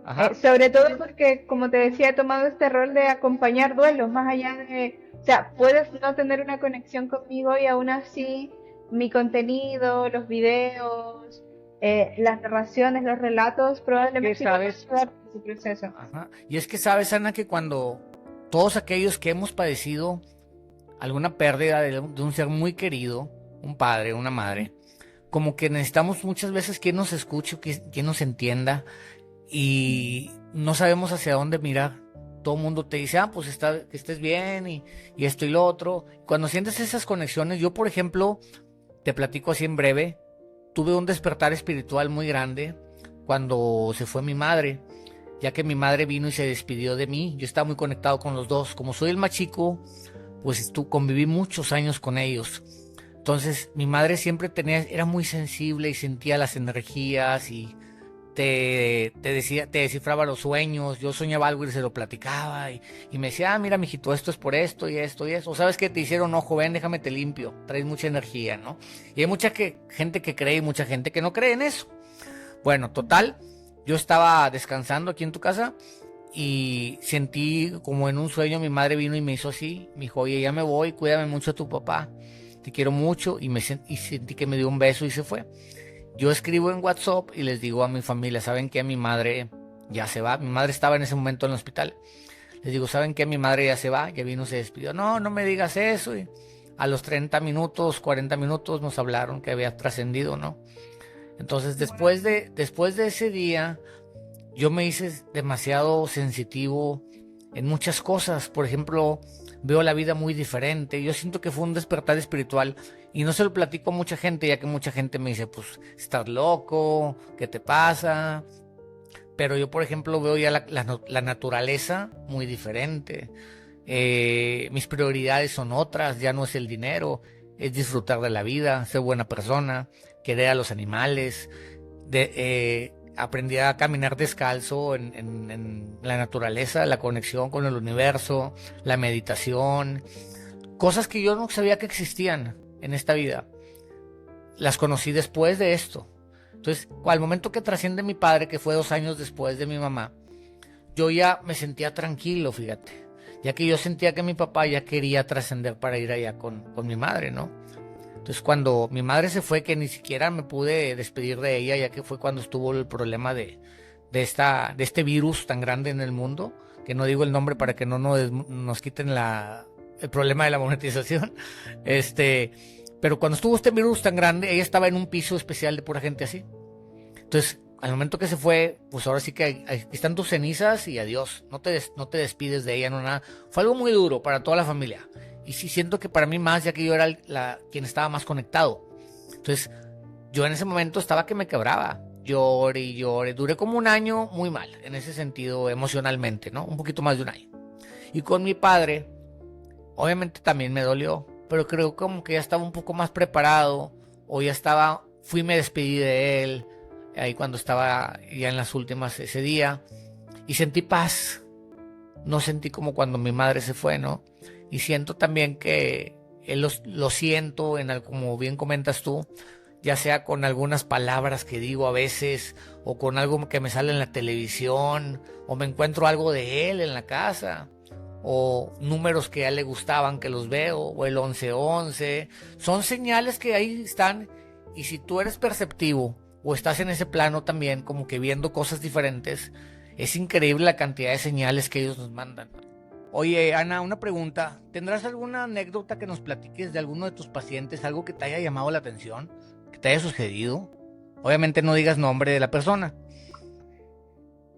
Ajá. Sobre todo porque, como te decía, he tomado este rol de acompañar duelos, más allá de, o sea, puedes no tener una conexión conmigo y aún así mi contenido, los videos, las narraciones, los relatos, probablemente ¿Qué sabes? van a ayudar en su proceso. Ajá. Y es que sabes, Ana, que cuando todos aquellos que hemos padecido alguna pérdida de un ser muy querido, un padre, una madre, como que necesitamos muchas veces quien nos escuche, quien nos entienda, y no sabemos hacia dónde mirar. Todo el mundo te dice, pues que estés bien y esto y lo otro. Cuando sientes esas conexiones, yo por ejemplo, te platico así en breve, tuve un despertar espiritual muy grande cuando se fue mi madre, ya que mi madre vino y se despidió de mí. Yo estaba muy conectado con los dos. Como soy el más chico, pues conviví muchos años con ellos. Entonces mi madre siempre era muy sensible y sentía las energías y te descifraba los sueños. Yo soñaba algo y se lo platicaba y me decía, mira mijito, esto es por esto y esto y eso. O sabes que te hicieron, ojo, ven, déjame te limpio, traes mucha energía, ¿no? Y hay mucha gente que cree y mucha gente que no cree en eso. Bueno, total, yo estaba descansando aquí en tu casa y sentí como en un sueño, mi madre vino y me hizo así, me dijo, oye, ya me voy, cuídame mucho a tu papá, te quiero mucho, y sentí que me dio un beso y se fue. Yo escribo en WhatsApp y les digo a mi familia, ¿saben qué? Mi madre ya se va. Mi madre estaba en ese momento en el hospital. Les digo, ¿saben qué? Mi madre ya se va, ya vino, se despidió. No, no me digas eso. Y a los 30 minutos, 40 minutos nos hablaron que había trascendido, ¿no? Entonces, después de ese día, yo me hice demasiado sensitivo en muchas cosas. Por ejemplo, veo la vida muy diferente. Yo siento que fue un despertar espiritual y no se lo platico a mucha gente, ya que mucha gente me dice, pues, estás loco, ¿qué te pasa? Pero yo, por ejemplo, veo ya la naturaleza muy diferente. Mis prioridades son otras, ya no es el dinero, es disfrutar de la vida, ser buena persona, querer a los animales. Aprendí a caminar descalzo en la naturaleza, la conexión con el universo, la meditación, cosas que yo no sabía que existían en esta vida. Las conocí después de esto. Entonces, al momento que trasciende mi padre, que fue 2 años después de mi mamá, yo ya me sentía tranquilo, fíjate, ya que yo sentía que mi papá ya quería trascender para ir allá con mi madre, ¿no? Entonces cuando mi madre se fue, que ni siquiera me pude despedir de ella, ya que fue cuando estuvo el problema de este virus tan grande en el mundo, que no digo el nombre para que no nos quiten el problema de la monetización, pero cuando estuvo este virus tan grande, ella estaba en un piso especial de pura gente así. Entonces, al momento que se fue, pues ahora sí que aquí están tus cenizas y adiós, no te despides de ella, no nada. Fue algo muy duro para toda la familia. Y sí siento que para mí más, ya que yo era quien estaba más conectado. Entonces, yo en ese momento estaba que me quebraba. Lloré y lloré. Duré como 1 año muy mal, en ese sentido, emocionalmente, ¿no? Un poquito más de 1 año. Y con mi padre, obviamente también me dolió, pero creo como que ya estaba un poco más preparado, o fui y me despedí de él, ahí cuando estaba ya en las últimas ese día, y sentí paz. No sentí como cuando mi madre se fue, ¿no? Y siento también que lo siento, como bien comentas tú, ya sea con algunas palabras que digo a veces, o con algo que me sale en la televisión, o me encuentro algo de él en la casa, o números que a él le gustaban que los veo, o el 1111. Son señales que ahí están, y si tú eres perceptivo, o estás en ese plano también, como que viendo cosas diferentes, es increíble la cantidad de señales que ellos nos mandan. Oye, Ana, una pregunta. ¿Tendrás alguna anécdota que nos platiques de alguno de tus pacientes, algo que te haya llamado la atención, que te haya sucedido? Obviamente no digas nombre de la persona.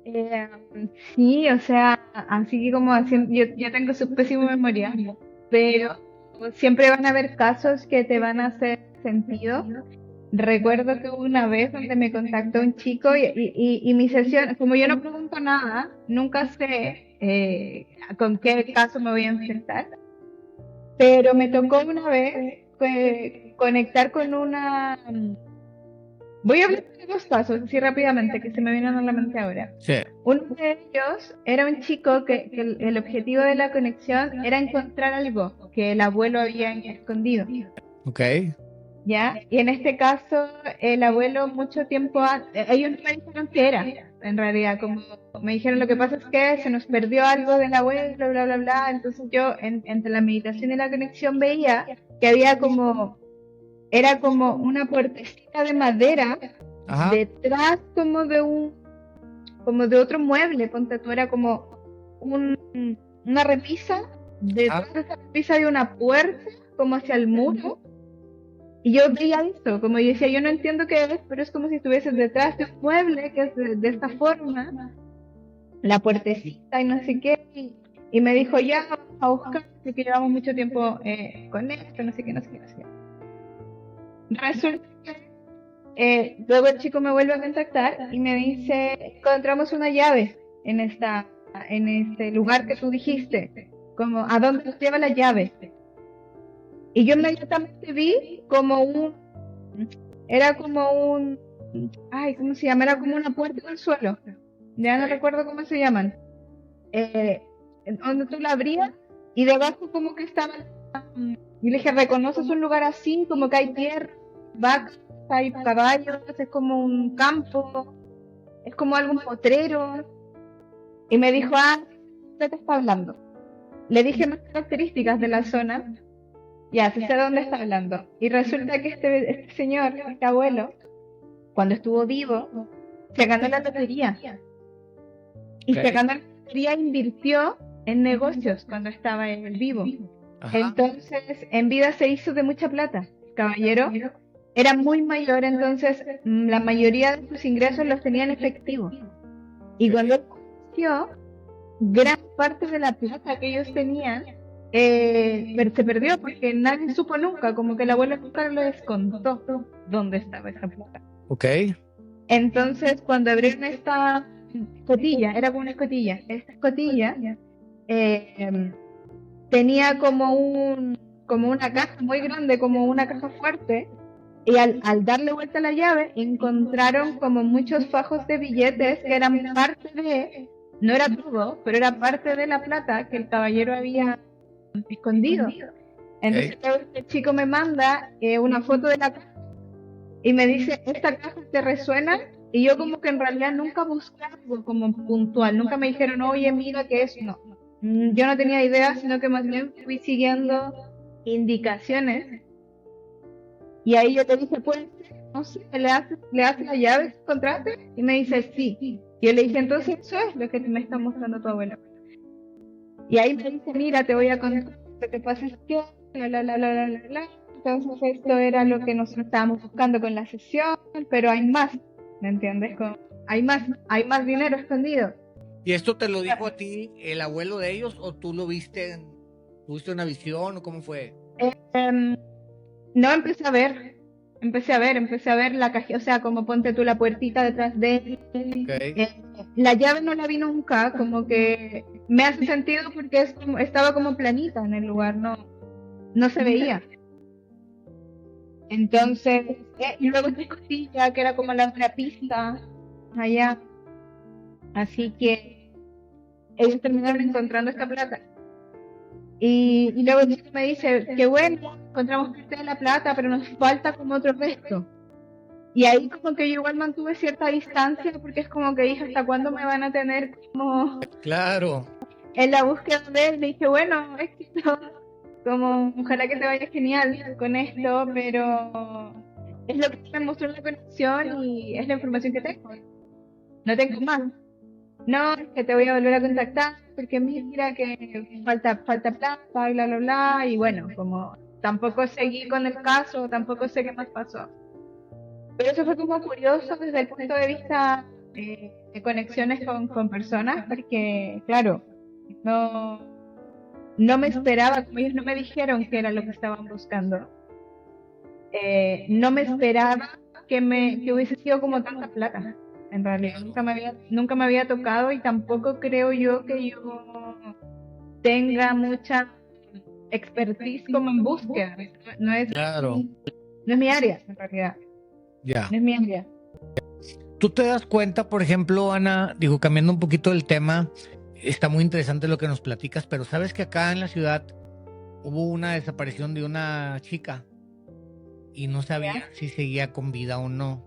Eh, sí, o sea, así que como yo tengo su pésima memoria, pero siempre van a haber casos que te van a hacer sentido. Recuerdo que hubo una vez donde me contactó un chico y mi sesión, como yo no pregunto nada, nunca sé con qué caso me voy a enfrentar, pero me tocó una vez conectar con una... Voy a hablar de 2 casos, así rápidamente, que se me vienen a la mente ahora. Sí. Uno de ellos era un chico que el objetivo de la conexión era encontrar algo que el abuelo había escondido. Ok. ¿Ya? Y en este caso, el abuelo mucho tiempo antes, ellos no me dijeron qué era, en realidad, como me dijeron lo que pasa es que se nos perdió algo del abuelo, bla, bla, bla, entonces yo entre la meditación y la conexión veía que había era como una puertecita de madera Ajá. detrás como de otro mueble, ponte tú, era como un, una repisa, Ah, detrás de esa repisa hay una puerta como hacia el muro, y yo veía eso, como yo decía, yo no entiendo qué es, pero es como si estuvieses detrás de un mueble que es de esta forma, la puertecita y no sé qué, y me dijo, ya, vamos a buscar, porque llevamos mucho tiempo con esto, no sé qué, no sé qué, no sé qué. Resulta que luego el chico me vuelve a contactar y me dice, encontramos una llave en este lugar que tú dijiste, como, ¿a dónde nos lleva la llave? Y yo inmediatamente vi como era como ay, ¿cómo se llama? Era como una puerta en el suelo, ya no ok. recuerdo cómo se llaman, eh, donde tú la abrías y debajo como que estaba, y le dije, ¿reconoces un lugar así? Como que hay tierra, vacas, hay caballos, es como un campo, es como algún potrero. Y me dijo, ¿qué te está hablando? Le dije más características de la zona, ya, sé de dónde está hablando. Y resulta que este señor, este abuelo, cuando estuvo vivo, se ganó la lotería. Y se Ok. ganó la lotería e invirtió en negocios cuando estaba en el vivo. Ajá. Entonces, en vida se hizo de mucha plata. El caballero era muy mayor, entonces la mayoría de sus ingresos los tenía en efectivo. Y Ok. cuando él falleció, gran parte de la plata que ellos tenían se perdió porque nadie supo nunca, como que el abuelo nunca lo descontó dónde estaba esa plata. Ok. Entonces, cuando abrieron esta escotilla, era como una escotilla, esta escotilla eh, tenía como una caja muy grande, como una caja fuerte, y al darle vuelta a la llave, encontraron como muchos fajos de billetes que eran parte no era todo, pero era parte de la plata que el caballero había escondido. Entonces Ok. el chico me manda una foto de la caja y me dice, ¿esta caja te resuena? Y yo como que en realidad nunca busqué algo como puntual, nunca me dijeron, oye, mira que es, no. Yo no tenía idea, sino que más bien fui siguiendo indicaciones. Y ahí yo te dije, pues, no sé, le haces la llave que encontraste? Y me dice, sí. Y yo le dije, entonces eso es lo que me está mostrando tu abuela. Y ahí me dice, mira, te voy a contar lo que pasa es que, bla, bla, bla, bla, bla, bla, bla. Entonces esto era lo que nosotros estábamos buscando con la sesión, pero hay más, ¿me entiendes? Como, hay más dinero escondido. ¿Y esto te lo dijo a ti el abuelo de ellos o tú lo viste tuviste una visión o cómo fue? Em, no empecé a ver la caja, o sea, como ponte tú la puertita detrás de él. Ok. La llave no la vi nunca, como que me hace sentido porque estaba como planita en el lugar, no se veía. Entonces, y luego esta cosilla que era como la otra pista allá, así que ellos terminaron encontrando esta plata. Y luego el chico me dice, qué bueno, encontramos parte de la plata, pero nos falta como otro resto. Y ahí como que yo igual mantuve cierta distancia porque es como que dije, ¿hasta cuándo me van a tener como Claro. en la búsqueda de él? Le dije, bueno, éxito, como ojalá que te vaya genial con esto, pero es lo que me mostró la conexión y es la información que tengo. No tengo más. No, es que te voy a volver a contactar porque mira que falta plata, bla, bla, bla, y bueno, como tampoco seguí con el caso, tampoco sé qué más pasó. Pero eso fue como curioso desde el punto de vista de conexiones con personas, porque claro, no, no me esperaba, como ellos no me dijeron que era lo que estaban buscando, no me esperaba que hubiese sido como tanta plata. En realidad, Claro. nunca me había tocado y tampoco creo yo que yo tenga mucha expertise como en búsqueda. No es, Claro. no es mi área, en realidad. Ya. No es mi área. Tú te das cuenta, por ejemplo, Ana, digo, cambiando un poquito el tema, está muy interesante lo que nos platicas, pero sabes que acá en la ciudad hubo una desaparición de una chica y no sabía ¿Ya? si seguía con vida o no.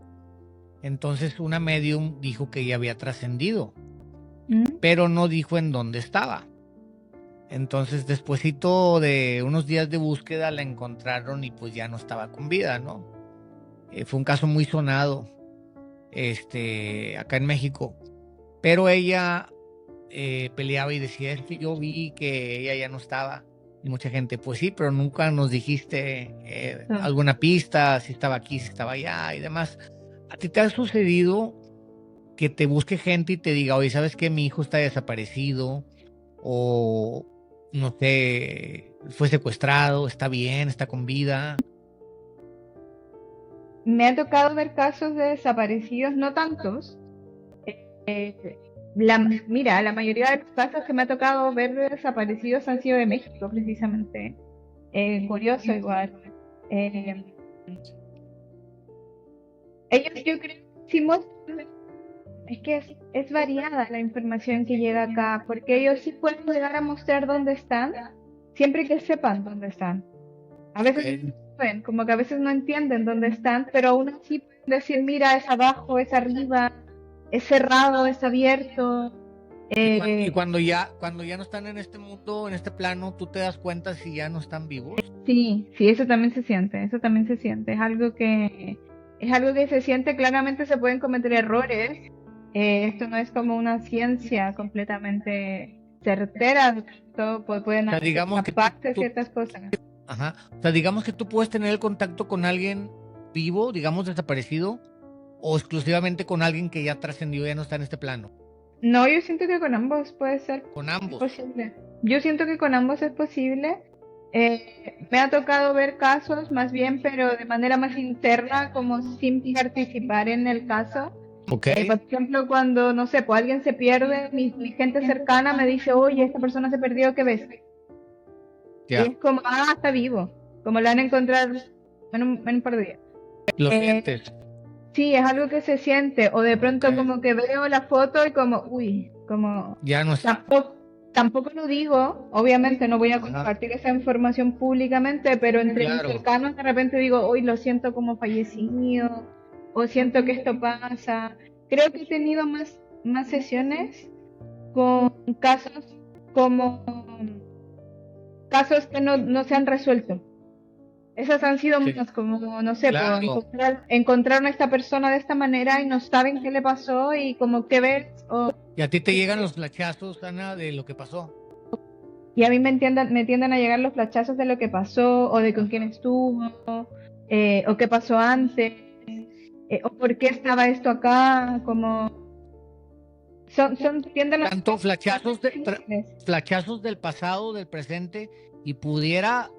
Entonces una medium dijo que ella había trascendido, ¿Mm? pero no dijo en dónde estaba. Entonces, despuesito de unos días de búsqueda la encontraron y pues ya no estaba con vida, ¿no? Fue un caso muy sonado. acá en México. Pero ella peleaba y decía, es que yo vi que ella ya no estaba. Y mucha gente, pues sí, pero nunca nos dijiste No. alguna pista, si estaba aquí, si estaba allá y demás. ¿A ti te ha sucedido que te busque gente y te diga, oye, ¿sabes qué? Mi hijo está desaparecido o, no sé, fue secuestrado, está bien, está con vida? Me ha tocado ver casos de desaparecidos, no tantos. Mira, la mayoría de los casos que me ha tocado ver de desaparecidos han sido de México, precisamente. Curioso igual. Eh, ellos yo creo que sí muestran, es que es variada la información que llega acá, porque ellos sí pueden llegar a mostrar dónde están, siempre que sepan dónde están. A Ok. veces no saben, como que a veces no entienden dónde están, pero aún así pueden decir, mira, es abajo, es arriba, es cerrado, es abierto. Y Eh, cuando ya no están en este mundo, en este plano, tú te das cuenta si ya no están vivos. sí, sí, eso también se siente, eso también se siente. Es algo que se siente, claramente se pueden cometer errores. Esto no es como una ciencia completamente certera, todo pueden O sea, digamos que escaparse ciertas cosas. ajá. O sea, digamos que tú puedes tener el contacto con alguien vivo, digamos desaparecido, o exclusivamente con alguien que ya trascendió, ya no está en este plano. No, yo siento que con ambos puede ser Con es ambos. posible. Yo siento que con ambos es posible. Me ha tocado ver casos más bien, pero de manera más interna, como sin participar en el caso. Ok. Por ejemplo, cuando, no sé, pues alguien se pierde, mi gente cercana me dice, oye, esta persona se perdió, ¿qué ves? Y Ya. es como, ah, está vivo, como lo han encontrado en un par de días. Lo Eh, sientes. sí, es algo que se siente, o de Ok. pronto como que veo la foto y como, uy, como Ya no está. tampoco lo digo, obviamente no voy a Ajá. compartir esa información públicamente, pero entre mis Claro. cercanos de repente digo, hoy lo siento como fallecido, o siento que esto pasa. Creo que he tenido más sesiones con como casos que no se han resuelto. Esas han sido Sí. más como, no sé, pues Claro. encontraron a esta persona de esta manera y no saben qué le pasó y como qué ver, Y a ti te llegan los flachazos, Ana, de lo que pasó. y a mí me tienden a llegar los flachazos de lo que pasó o de con quién estuvo, o qué pasó antes, o por qué estaba esto acá, como tienden a Tanto ser. flachazos del pasado, del presente, y pudiera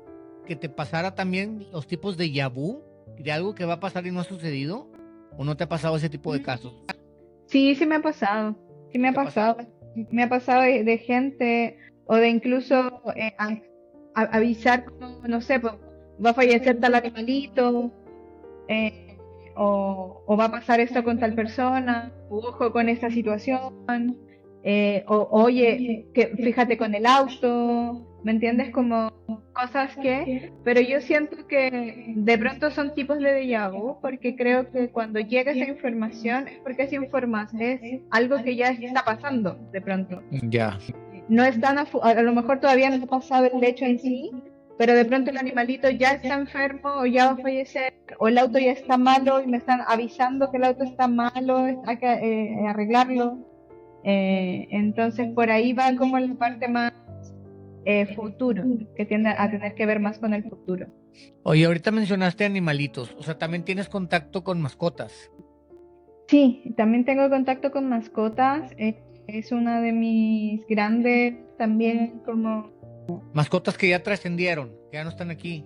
que te pasara también los tipos de yabú, de algo que va a pasar y no ha sucedido, o no te ha pasado ese tipo de casos. Sí, sí me ha pasado, sí ¿Sí me ha te ha pasado, pasado? me ha pasado de gente o de incluso avisar como, no sé, pues, va a fallecer tal animalito, eh, o va a pasar esto con tal persona, u ojo con esta situación, o oye, que fíjate con el auto, ¿me entiendes? Como cosas pero yo siento que de pronto son tipos de déjà vu, porque creo que cuando llega esa información es porque es algo que ya está pasando de pronto. Ya. No están a lo mejor todavía no ha pasado el hecho en sí, pero de pronto el animalito ya está enfermo o ya va a fallecer, o el auto ya está malo y me están avisando que el auto está malo, hay que arreglarlo. Entonces por ahí va como la parte más futuro, que tiende a tener que ver más con el futuro. Oye, ahorita mencionaste animalitos, o sea, también tienes contacto con mascotas. Sí, también tengo contacto con mascotas, es una de mis grandes también como, Mascotas que ya trascendieron, que ya no están aquí.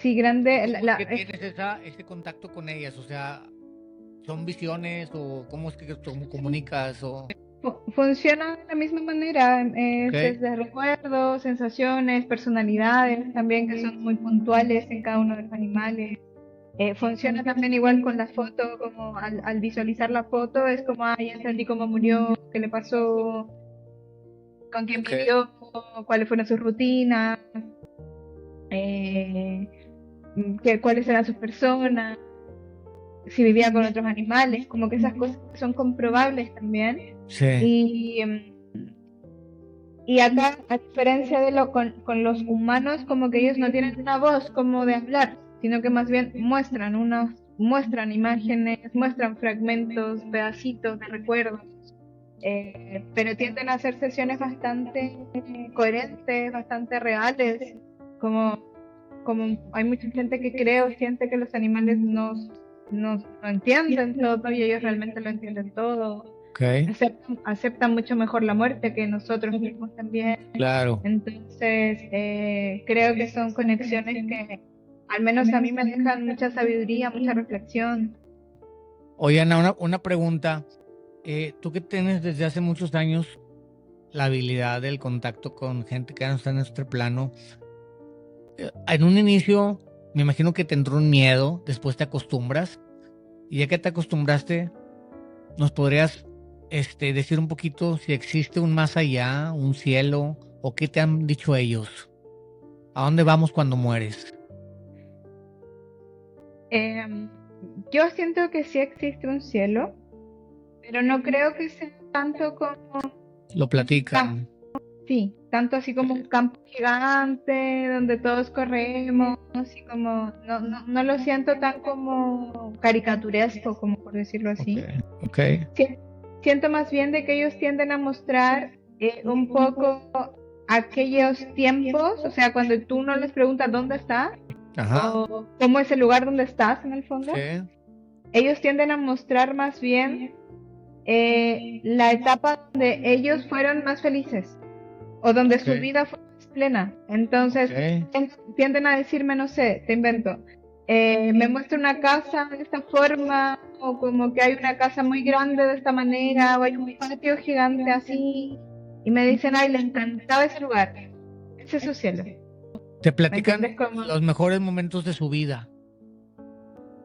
sí, grande, ¿Tú por qué tienes ese contacto con ellas? O sea, ¿son visiones o cómo es que tú comunicas? O... funciona de la misma manera, Ok, es desde recuerdos, sensaciones, personalidades también que son muy puntuales en cada uno de los animales. Funciona también igual con la foto, como al visualizar la foto es como, ah, ya entendí cómo murió, qué le pasó, con quién ok. vivió, cuáles fueron sus rutinas, eh, cuáles eran sus personas, si vivía con otros animales, como que esas cosas son comprobables también. Sí. Y, y acá, a diferencia de con los humanos, como que ellos no tienen una voz como de hablar, sino que más bien muestran muestran imágenes, muestran fragmentos, pedacitos de recuerdos, pero tienden a ser sesiones bastante coherentes, bastante reales, como, como hay mucha gente que cree o siente que los animales no entienden todo y ellos realmente lo entienden todo. Ok, Aceptan mucho mejor la muerte que nosotros mismos también. claro. Entonces, creo que son conexiones que al menos a mí me dejan mucha sabiduría, mucha reflexión. Oye, Ana, una pregunta. Tú que tienes desde hace muchos años la habilidad del contacto con gente que ya no está en este plano, en un inicio me imagino que te entró un miedo, después te acostumbras, y ya que te acostumbraste, ¿nos podrías decir un poquito si existe un más allá, un cielo, o qué te han dicho ellos? ¿A dónde vamos cuando mueres? Eh, yo siento que sí existe un cielo, pero no creo que sea tanto como Lo platican. sí, tanto así como un campo gigante donde todos corremos, así como, no lo siento tan como caricaturesco, como por decirlo Ok, así. ok. Si- Siento más bien de que ellos tienden a mostrar un poco aquellos tiempos, o sea, cuando tú no les preguntas dónde estás Ajá. o cómo es el lugar donde estás en el fondo, Sí. ellos tienden a mostrar más bien la etapa donde ellos fueron más felices o donde su Ok, vida fue más plena. Entonces, ok. tienden a decirme, no sé, te invento, me muestra una casa de esta forma, o como que hay una casa muy grande de esta manera, o hay un patio gigante así, y me dicen, ay, le encantaba ese lugar, ese es su cielo. Te ¿Me platican entiendes? Como los mejores momentos de su vida.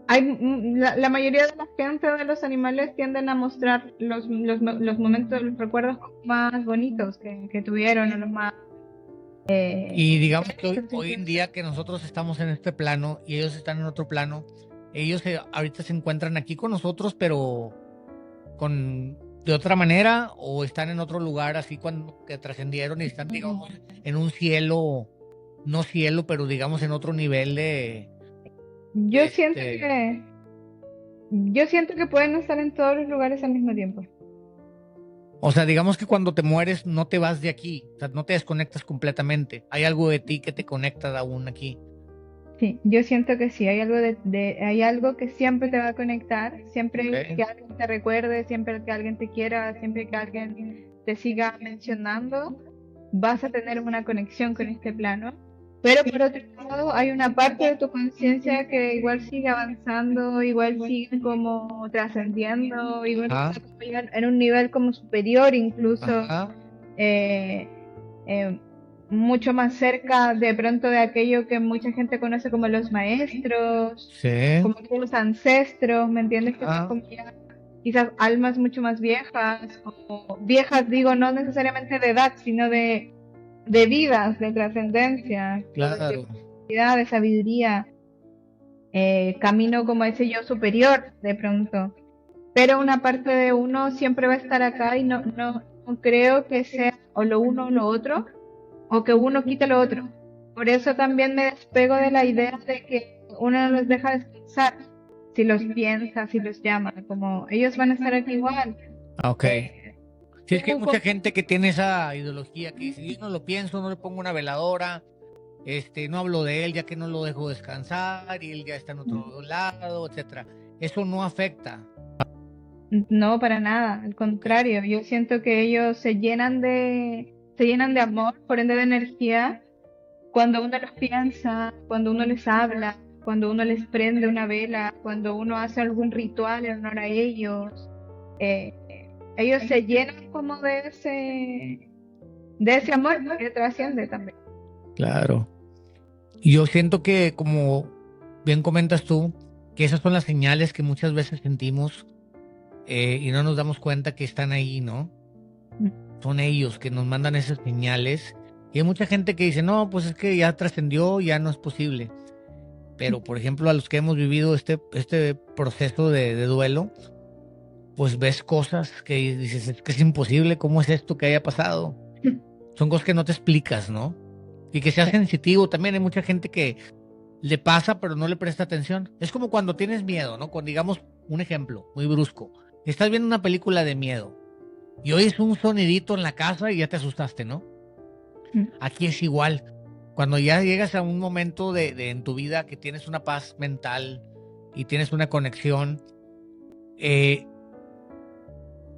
hay, la mayoría de la gente de los animales tienden a mostrar los momentos, los recuerdos más bonitos que tuvieron, o los más Y digamos que hoy, felices hoy en incluso. día que nosotros estamos en este plano y ellos están en otro plano, ellos ahorita se encuentran aquí con nosotros, pero de otra manera, o están en otro lugar así cuando que trascendieron y están, digamos, en un cielo, no cielo, pero digamos en otro nivel de Yo siento que Yo siento que pueden estar en todos los lugares al mismo tiempo. o sea, digamos que cuando te mueres no te vas de aquí, o sea, no te desconectas completamente. Hay algo de ti que te conecta aún aquí. Sí, yo siento que sí, hay algo hay algo que siempre te va a conectar, siempre Ok. que alguien te recuerde, siempre que alguien te quiera, siempre que alguien te siga mencionando, vas a tener una conexión con este plano. Pero por otro lado, hay una parte de tu conciencia que igual sigue avanzando, igual sigue como trascendiendo, igual Ajá, está como ya en un nivel como superior incluso. ajá, eh, eh, Mucho más cerca de pronto de aquello que mucha gente conoce como los maestros, sí, como los ancestros, ¿me entiendes? Que son ajá, como ya quizás almas mucho más viejas, o viejas digo no necesariamente de edad, sino de vidas, de trascendencia, o de claro, espiritualidad, de sabiduría, camino como ese yo superior de pronto. Pero una parte de uno siempre va a estar acá y no creo que sea o lo uno o lo otro, o que uno quite lo otro. Por eso también me despego de la idea de que uno no los deja descansar, si los piensa, si los llama, como ellos van a estar aquí igual. ah, ok. Eh, Sí, es que hay tú mucha gente que tiene esa ideología que dice, yo no lo pienso, no le pongo una veladora, no hablo de él ya que no lo dejo descansar y él ya está en otro lado, etcétera. Eso no afecta. no, para nada, al Ok, contrario, yo siento que ellos se llenan de amor, por ende de energía, cuando uno los piensa, cuando uno les habla, cuando uno les prende una vela, cuando uno hace algún ritual en honor a ellos, eh, ellos se llenan como de ese amor que trasciende también. claro. Y yo siento que, como bien comentas tú, que esas son las señales que muchas veces sentimos y no nos damos cuenta que están ahí, ¿no? Son ellos que nos mandan esas señales. Y hay mucha gente que dice, no, pues es que ya trascendió, ya no es posible. Pero, por ejemplo, a los que hemos vivido este proceso de duelo, pues ves cosas que dices, es que es imposible, ¿cómo es esto que haya pasado? Son cosas que no te explicas, ¿no? Y que seas Sí. sensitivo también. Hay mucha gente que le pasa, pero no le presta atención. Es como cuando tienes miedo, ¿no? Cuando, digamos, un ejemplo muy brusco. Estás viendo una película de miedo y oyes un sonidito en la casa y ya te asustaste, ¿no? Aquí es igual. Cuando ya llegas a un momento en tu vida que tienes una paz mental y tienes una conexión,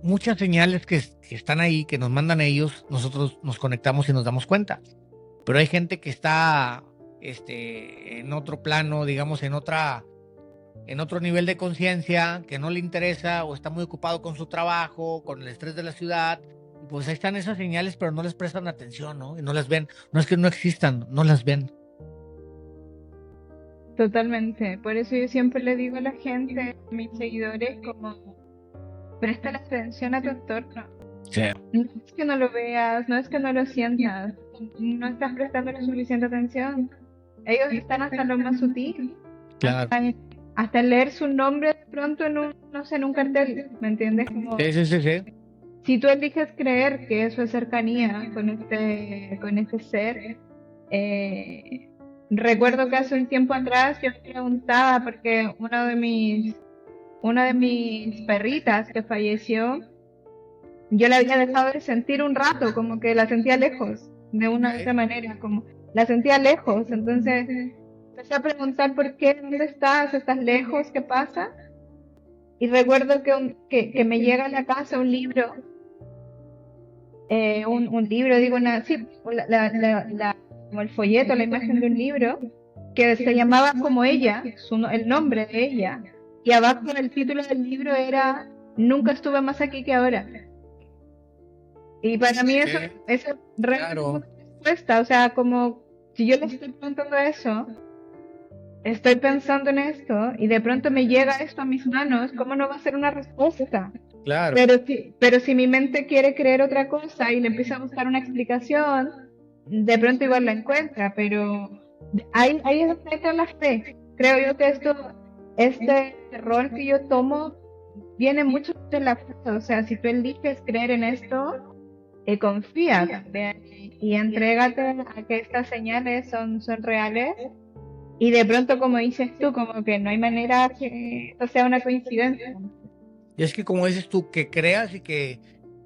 muchas señales que están ahí, que nos mandan ellos, nosotros nos conectamos y nos damos cuenta. Pero hay gente que está en otro plano, digamos, en otro nivel de conciencia, que no le interesa o está muy ocupado con su trabajo, con el estrés de la ciudad. Pues ahí están esas señales, pero no les prestan atención, ¿no? Y no las ven. No es que no existan, no las ven. Totalmente. Por eso yo siempre le digo a la gente, a mis seguidores, como presta la atención a tu entorno. Sí. No es que no lo veas, no es que no lo sientas, no estás prestando la suficiente atención. Ellos están hasta lo más sutil. Claro. Hasta leer su nombre de pronto en un, no sé, en un cartel, ¿me entiendes? Como, Sí. si tú eliges creer que eso es cercanía con este ser, recuerdo que hace un tiempo atrás yo me preguntaba porque una de mis perritas que falleció, yo la había dejado de sentir un rato, como que la sentía lejos, de una u otra manera, como la sentía lejos, entonces empecé a preguntar por qué, dónde estás lejos, ¿qué pasa? Y recuerdo que me llega a la casa un libro, un libro, digo, sí, como el folleto, la imagen de un libro, que se llamaba como ella, el nombre de ella, y abajo el título del libro era Nunca estuve más aquí que ahora. Y para mí eso realmente es una respuesta, o sea, como si yo le estoy preguntando eso, estoy pensando en esto y de pronto me llega esto a mis manos, ¿cómo no va a ser una respuesta? Claro. Pero si mi mente quiere creer otra cosa y le empieza a buscar una explicación, de pronto igual la encuentra, pero ahí es donde entra la fe. Creo yo que este rol que yo tomo viene mucho de la fe, o sea, si tú eliges creer en esto, confía también y entrégate a que estas señales son reales. Y de pronto, como dices tú, como que no hay manera que esto sea una coincidencia. Y es que como dices tú, que creas y que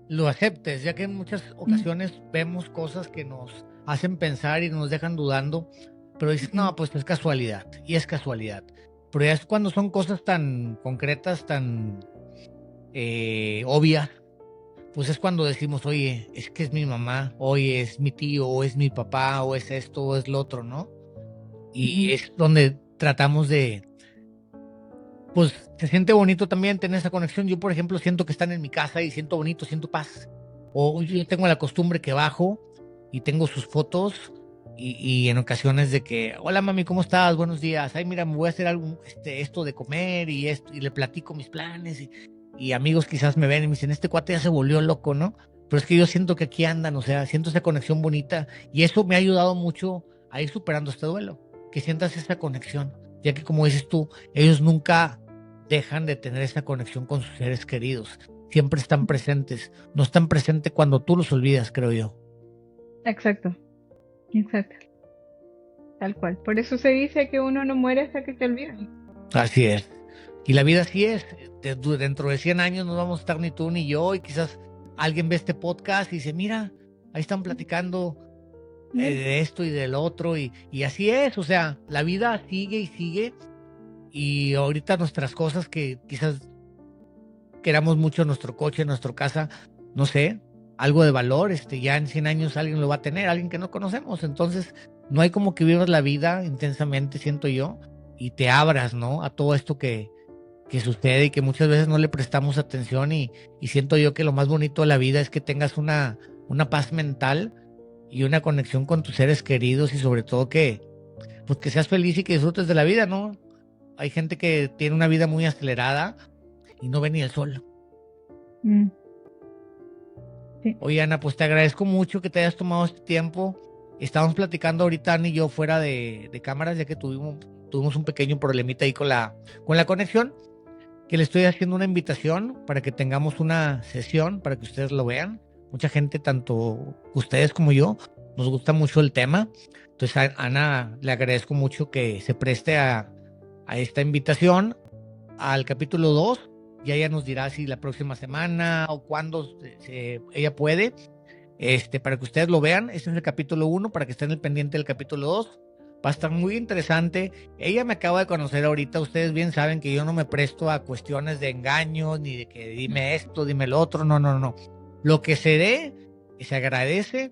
lo aceptes, ya que en muchas ocasiones vemos cosas que nos hacen pensar y nos dejan dudando, pero dices, no, pues es casualidad, y es casualidad. Pero ya es cuando son cosas tan concretas, tan obvias, pues es cuando decimos, oye, es que es mi mamá, oye, es mi tío, o es mi papá, o es esto, o es lo otro, ¿no? Y es donde tratamos de, pues se siente bonito también tener esa conexión. Yo, por ejemplo, siento que están en mi casa y siento bonito, siento paz. O yo tengo la costumbre que bajo y tengo sus fotos y en ocasiones de que, hola mami, ¿cómo estás? Buenos días. Ay, mira, me voy a hacer algo, esto de comer y esto, y le platico mis planes y amigos quizás me ven y me dicen, este cuate ya se volvió loco, ¿no? Pero es que yo siento que aquí andan, o sea, siento esa conexión bonita y eso me ha ayudado mucho a ir superando este duelo, que sientas esa conexión, ya que como dices tú, ellos nunca dejan de tener esa conexión con sus seres queridos. Siempre están presentes. No están presentes cuando tú los olvidas, creo yo. Exacto. Tal cual. Por eso se dice que uno no muere hasta que se olvida. Así es. Y la vida así es. Dentro de 100 años no vamos a estar ni tú ni yo y quizás alguien ve este podcast y dice, mira, ahí están platicando de esto y del otro y así es. O sea, la vida sigue y sigue. Y ahorita nuestras cosas que quizás queramos mucho, nuestro coche, nuestra casa, no sé, algo de valor, ya en 100 años alguien lo va a tener, alguien que no conocemos. Entonces, no hay como que vivas la vida intensamente, siento yo, y te abras, ¿no? A todo esto que sucede y que muchas veces no le prestamos atención y siento yo que lo más bonito de la vida es que tengas una paz mental y una conexión con tus seres queridos y sobre todo pues que seas feliz y que disfrutes de la vida, ¿no? Hay gente que tiene una vida muy acelerada y no ve ni el sol. Sí. Oye, Ana, pues te agradezco mucho que te hayas tomado este tiempo. Estábamos platicando ahorita, Ana y yo, fuera de cámaras, ya que tuvimos un pequeño problemita ahí con la conexión, que le estoy haciendo una invitación para que tengamos una sesión, para que ustedes lo vean. Mucha gente, tanto ustedes como yo, nos gusta mucho el tema. Entonces, Ana, le agradezco mucho que se preste a esta invitación al capítulo 2. Ya ella nos dirá si la próxima semana o cuándo ella puede, para que ustedes lo vean. Este es el capítulo 1, para que estén al pendiente del capítulo 2. Va a estar muy interesante. Ella me acaba de conocer ahorita. Ustedes bien saben que yo no me presto a cuestiones de engaños, ni de que dime esto, dime lo otro. No. Lo que se dé, se agradece,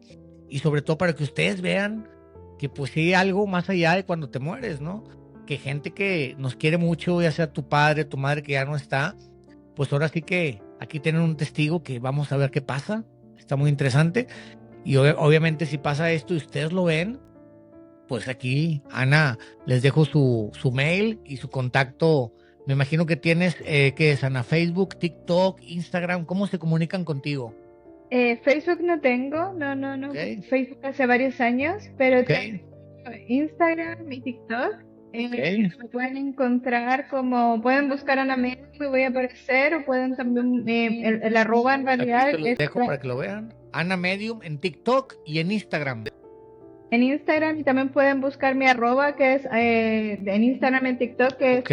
y sobre todo para que ustedes vean que pues sí hay algo más allá de cuando te mueres, ¿no? Que gente que nos quiere mucho, ya sea tu padre, tu madre que ya no está, pues ahora sí que aquí tienen un testigo que vamos a ver qué pasa. Está muy interesante. Y obviamente si pasa esto y ustedes lo ven, pues aquí, Ana, les dejo su mail y su contacto. Me imagino que tienes, ¿qué es, Ana? Facebook, TikTok, Instagram. ¿Cómo se comunican contigo? Facebook no tengo, no. Ok, Facebook hace varios años, pero ok, tengo Instagram y TikTok. ok. Me pueden encontrar pueden buscar Ana Medio, me voy a aparecer, o pueden también, el arroba en Aquí realidad se los es dejo para que lo vean. Ana Medium en TikTok y en Instagram. en Instagram, y también pueden buscar mi arroba, que es en Instagram y en TikTok, que es Ok,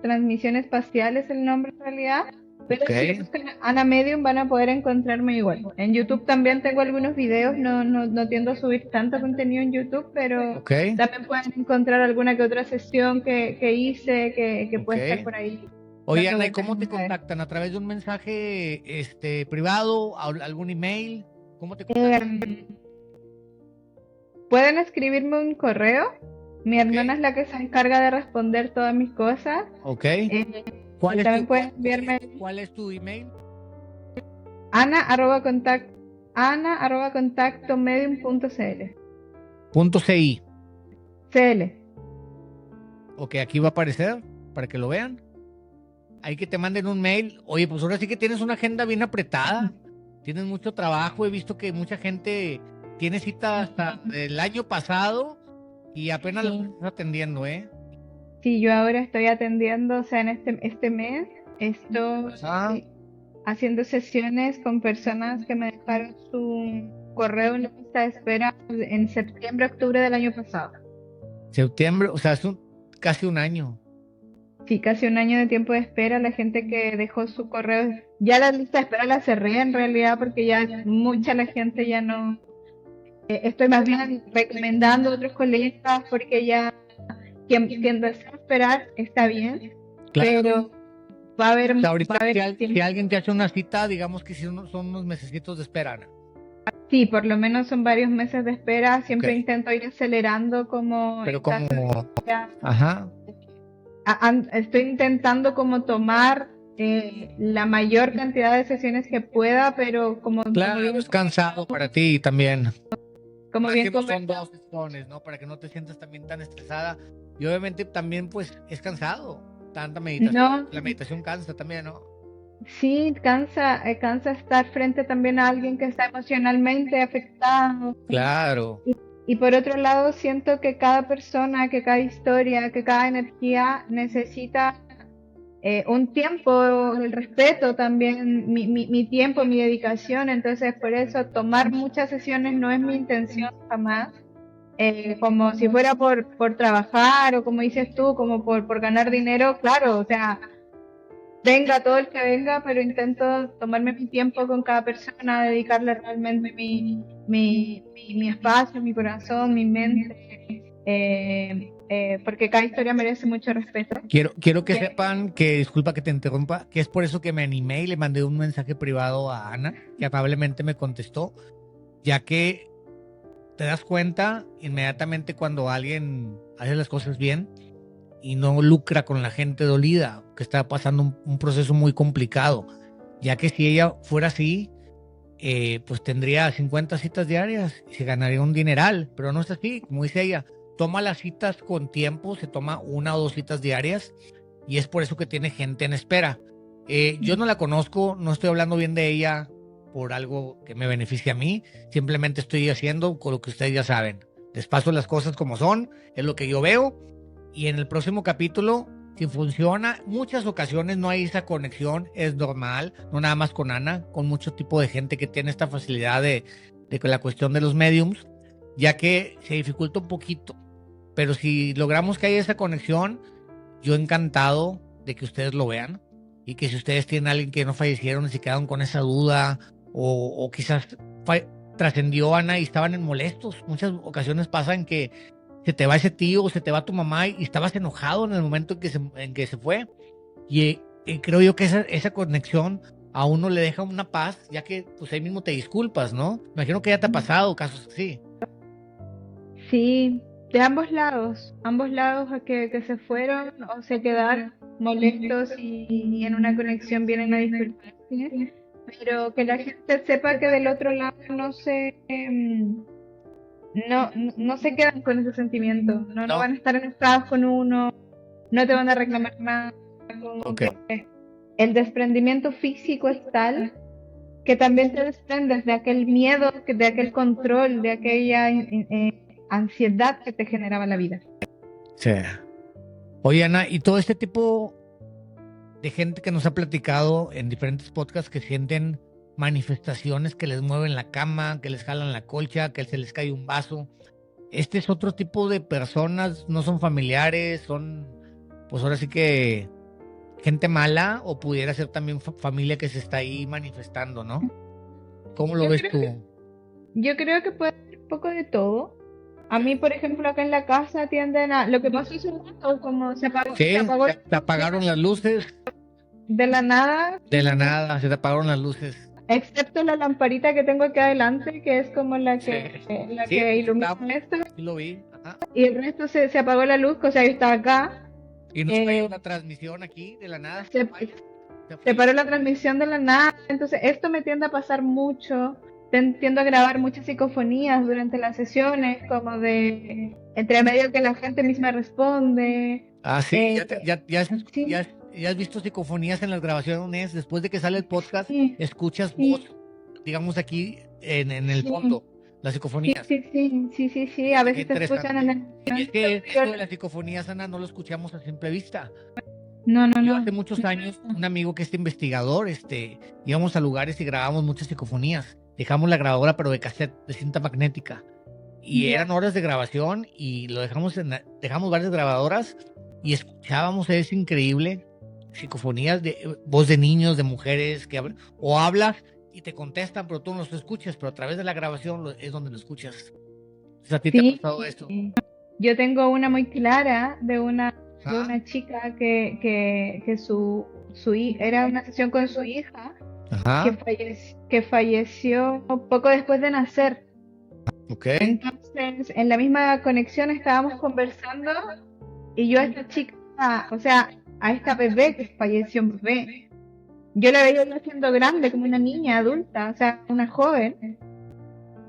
Transmisión Espacial, es el nombre en realidad. Pero ok. si buscan Ana Medium van a poder encontrarme igual. En YouTube también tengo algunos videos, no tiendo a subir tanto contenido en YouTube, pero Ok, también pueden encontrar alguna que otra sesión que hice, que puede estar ok. por ahí Oye, dando Ana, ¿y vueltas cómo en te mis redes. contactan? ¿A través de un mensaje privado? ¿Algún email? ¿Cómo te contactan? Pueden escribirme un correo. Mi Ok, hermana es la que se encarga de responder todas mis cosas. ok. Eh, ¿Cuál es También tu, pueden cuál, enviarme cuál es tu email? ana@contactomedium.cl. .ci. CL. Ok, aquí va a aparecer para que lo vean. Hay que te manden un mail. Oye, pues ahora sí que tienes una agenda bien apretada. Tienes mucho trabajo. He visto que mucha gente tiene cita hasta el año pasado y apenas las Sí. estás atendiendo, ¿eh? Sí, yo ahora estoy atendiendo, o sea, en este mes Ah, estoy haciendo sesiones con personas que me dejaron su correo en la lista de espera en septiembre, octubre del año pasado. septiembre, o sea, es casi un año. Sí, casi un año de tiempo de espera. La gente que dejó su correo, ya la lista de espera la cerré en realidad, porque ya mucha la gente ya no. Estoy más bien recomendando a otros colegas, porque ya quien desea esperar está bien, Claro. pero va a haber, O sea, va ahorita a haber si tiempo. alguien te hace una cita, digamos que sí son unos mesecitos de espera, Ana. Sí, por lo menos son varios meses de espera. Ok. Siempre intento ir acelerando como Pero en como, caso de que ajá, estoy intentando como tomar la mayor cantidad de sesiones que pueda, pero como claro, bien, es cansado para ti también. como bien Máximo son conversamos. 2 sesiones, ¿no? Para que no te sientas también tan estresada. Y obviamente también, pues, es cansado. Tanta meditación. No, La meditación cansa también, ¿no? sí, cansa estar frente también a alguien que está emocionalmente afectado. Claro, Y por otro lado, siento que cada persona, que cada historia, que cada energía necesita un tiempo, el respeto también, mi tiempo, mi dedicación. Entonces, por eso tomar muchas sesiones no es mi intención jamás. Como si fuera por trabajar, o como dices tú, como por ganar dinero, claro, o sea, venga todo el que venga, pero intento tomarme mi tiempo con cada persona, dedicarle realmente mi espacio, mi corazón, mi mente, porque cada historia merece mucho respeto. quiero que sepan que, disculpa que te interrumpa, que es por eso que me animé y le mandé un mensaje privado a Ana, que amablemente me contestó, ya que te das cuenta inmediatamente cuando alguien hace las cosas bien y no lucra con la gente dolida, que está pasando un proceso muy complicado, ya que si ella fuera así, pues tendría 50 citas diarias y se ganaría un dineral, pero no es así, como dice ella, toma las citas con tiempo, se toma 1 o 2 citas diarias y es por eso que tiene gente en espera. Yo no la conozco, no estoy hablando bien de ella por algo que me beneficie a mí, simplemente estoy haciendo con lo que ustedes ya saben. Les paso las cosas como son, es lo que yo veo, y en el próximo capítulo, si funciona, muchas ocasiones no hay esa conexión, es normal, no nada más con Ana, con mucho tipo de gente que tiene esta facilidad de la cuestión de los mediums. ya que se dificulta un poquito. Pero si logramos que haya esa conexión, yo encantado de que ustedes lo vean y que si ustedes tienen a alguien que no fallecieron y se quedaron con esa duda o quizás trascendió, Ana, y estaban en molestos. Muchas ocasiones pasan que se te va ese tío o se te va tu mamá y estabas enojado en el momento en que se fue. Y creo yo que esa conexión a uno le deja una paz, ya que pues ahí mismo te disculpas, ¿no? Me imagino que ya te ha pasado casos así. Sí, de ambos lados a que se fueron o se quedaron molestos y en una conexión vienen a disculparse, pero que la gente sepa que del otro lado no se quedan con ese sentimiento, no No, van a estar enojados con uno, no te van a reclamar nada, como ok. que el desprendimiento físico es tal que también te desprendes de aquel miedo, de aquel control, de aquella ansiedad que te generaba la vida. Sí. Oye, Ana, y todo este tipo de gente que nos ha platicado en diferentes podcasts que sienten manifestaciones que les mueven la cama, que les jalan la colcha, que se les cae un vaso. Este es otro tipo de personas, no son familiares, son, pues ahora sí que gente mala o pudiera ser también familia que se está ahí manifestando, ¿no? ¿Cómo lo Yo ves creo tú? que, yo creo que puede ser un poco de todo. A mí, por ejemplo, acá en la casa tienden a... Lo que pasó hace un rato, como se Sí, apagó te apagaron las luces de la nada, de la nada, se te apagaron las luces. excepto la lamparita que tengo aquí adelante, que es como Sí, la sí, que pues ilumina está, esto, sí lo vi. Ajá. y el resto se apagó la luz, o sea, yo estaba acá, Y nos fue eh, una transmisión aquí de la nada. se, Se se fue. paró la transmisión de la nada, entonces esto me tiende a pasar mucho, tiendo a grabar muchas psicofonías durante las sesiones, como de entre medio que la gente misma responde, Ah, sí, sí, ya has visto psicofonías en las grabaciones. Después de que sale el podcast, sí, escuchas voz, sí, digamos aquí en el sí, fondo, las sí, psicofonías. sí, sí, sí, sí, sí, a Fíjate qué veces se escuchan en interesante. el... Y es que esto de las psicofonías, Ana, no lo escuchamos a simple vista. No, no, Yo no. hace muchos años, un amigo que es investigador, íbamos a lugares y grabábamos muchas psicofonías. Dejamos la grabadora, pero de cassette, de cinta magnética. Y Ya. eran horas de grabación y lo dejamos varias grabadoras y escuchábamos, es increíble, psicofonías de voz de niños, de mujeres que hablan, o hablas y te contestan, pero tú no los escuchas, pero a través de la grabación es donde lo escuchas. Entonces, ¿a ti te ha Sí, pasado esto? yo tengo una muy clara de Ajá, una chica que era una sesión con su hija ajá, que falleció poco después de nacer. ok. Entonces, en la misma conexión estábamos conversando y yo a esta chica, o sea, a esta bebé que falleció un bebé, yo la veía ya siendo grande, como una niña adulta, o sea, una joven.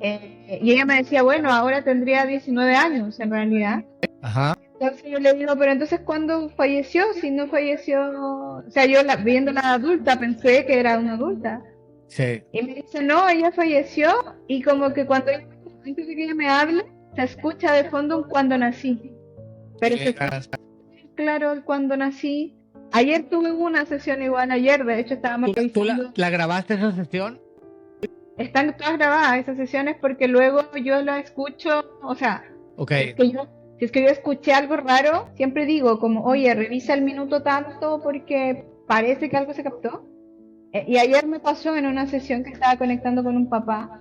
Y ella me decía, bueno, ahora tendría 19 años en realidad. Ajá, Entonces yo le digo, pero entonces ¿cuándo falleció? Si no falleció, o sea, yo viéndola adulta pensé que era una adulta. sí. Y me dice, no, ella falleció y como que antes de que ella me hable, se escucha de fondo un cuando nací. Pero se escucha claro el cuando nací. Ayer tuve una sesión igual, ayer de hecho estábamos ¿Tú revisando. la grabaste esa sesión? Están todas grabadas esas sesiones porque luego yo las escucho, o sea, Ok, si es que yo escuché algo raro, siempre digo como, oye, revisa el minuto tanto porque parece que algo se captó. Y ayer me pasó en una sesión que estaba conectando con un papá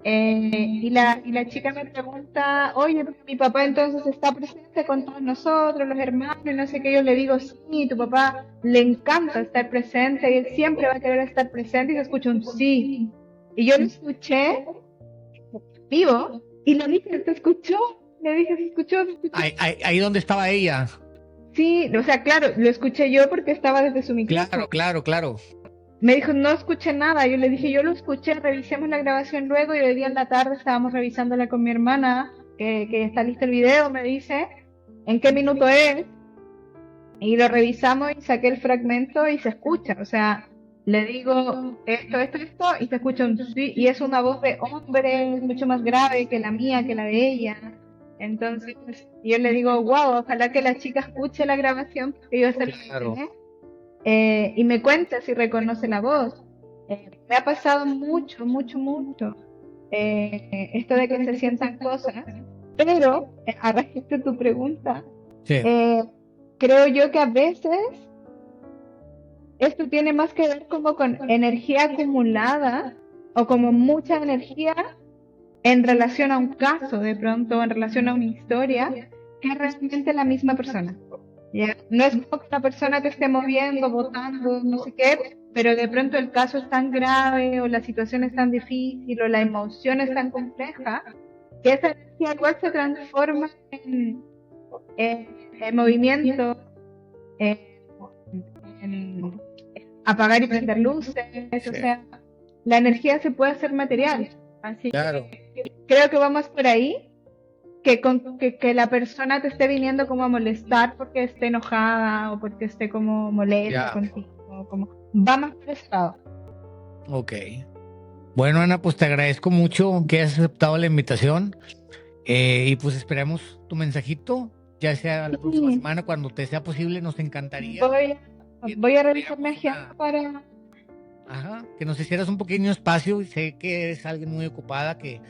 y la chica me pregunta, oye, pero mi papá entonces está presente con todos nosotros, los hermanos, y no sé qué, yo le digo, sí, tu papá le encanta estar presente y él siempre va a querer estar presente y se escucha un sí. Y yo lo escuché vivo y le dije, ¿se escuchó? Le dije, ¿se escuchó? ¿Se escuchó? ahí donde estaba ella. Sí, o sea, claro, lo escuché yo porque estaba desde su Claro, micrófono. claro, claro. Me dijo, no escuché nada. Yo le dije, yo lo escuché, revisemos la grabación luego. Y hoy día en la tarde estábamos revisándola con mi hermana, que está listo el video, me dice, ¿en qué minuto es? Y lo revisamos y saqué el fragmento y se escucha. O sea, le digo esto, y se escucha un sí. Y es una voz de hombre mucho más grave que la mía, que la de ella. Entonces, yo le digo, wow, ojalá que la chica escuche la grabación, porque yo se lo Claro. mencioné y me cuenta si reconoce la voz. Me ha pasado mucho, mucho, mucho. esto de que se sientan cosas, pero a raíz de tu pregunta, Sí, creo yo que a veces esto tiene más que ver como con energía acumulada o como mucha energía en relación a un caso, de pronto, en relación a una historia, que es realmente la misma persona. ¿Ya? No es como que una persona te esté moviendo, votando, no sé qué, pero de pronto el caso es tan grave o la situación es tan difícil o la emoción es tan compleja que esa energía igual se transforma en movimiento, en, en apagar y prender luces, o sí, sea, la energía se puede hacer material. Así claro. que creo que vamos por ahí, que la persona te esté viniendo como a molestar porque esté enojada o porque esté como molesta Ya, contigo, o como va más por ese lado. ok. Bueno, Ana, pues te agradezco mucho que hayas aceptado la invitación y pues esperemos tu mensajito, ya sea la próxima Sí, semana, cuando te sea posible, nos encantaría voy, que voy a revisar mi tuviéramos agenda una, para... ajá, que nos hicieras un pequeño espacio y sé que eres alguien muy ocupada, que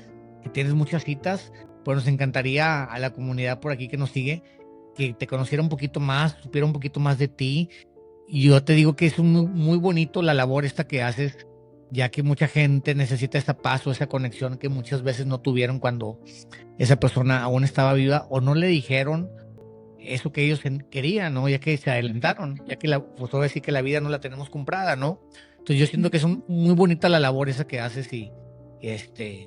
tienes muchas citas, pues nos encantaría a la comunidad por aquí que nos sigue, que te conociera un poquito más, supiera un poquito más de ti. Y yo te digo que es muy, muy bonito la labor esta que haces, ya que mucha gente necesita esa paz o esa conexión que muchas veces no tuvieron cuando esa persona aún estaba viva o no le dijeron eso que ellos querían, ¿no? Ya que se adelantaron, ya que pues ahora sí que la vida no la tenemos comprada, ¿no? Entonces yo siento que es muy bonita la labor esa que haces y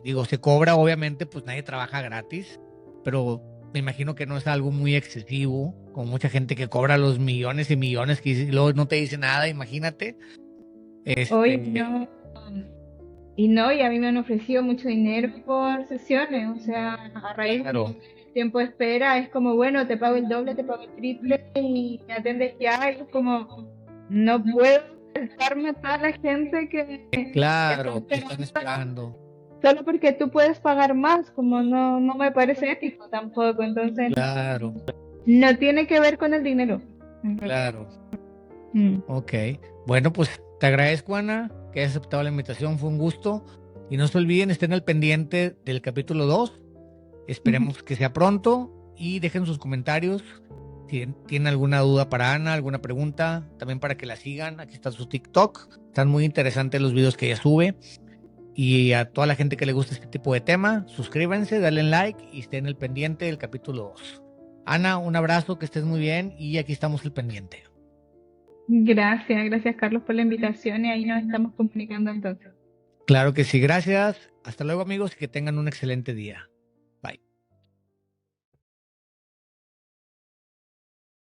digo, se cobra, obviamente, pues nadie trabaja gratis, pero me imagino que no es algo muy excesivo, como mucha gente que cobra los millones y millones que luego no te dice nada, imagínate. Hoy Este, no, y no, y a mí me han ofrecido mucho dinero por sesiones, o sea, a raíz claro, del tiempo de espera es como, bueno, te pago el doble, te pago el triple y me atiendes ya, y es como, no puedo saltarme a toda la gente que está claro, que están esperando esperando, solo porque tú puedes pagar más, como no, no me parece ético tampoco, entonces claro, no tiene que ver con el dinero, en realidad. claro. Mm. Ok, bueno, pues te agradezco, Ana, que hayas aceptado la invitación, fue un gusto. Y no se olviden, estén al pendiente del capítulo 2. Ujú. Esperemos que sea pronto y dejen sus comentarios. Si tienen alguna duda para Ana, alguna pregunta, también para que la sigan. Aquí está su TikTok. Están muy interesantes los videos que ella sube. Y a toda la gente que le gusta este tipo de tema, suscríbanse, denle like y estén al pendiente del capítulo 2. Ana, un abrazo, que estés muy bien y aquí estamos al pendiente. Gracias, gracias Carlos por la invitación y ahí nos estamos comunicando entonces. Claro que sí, gracias. Hasta luego amigos y que tengan un excelente día.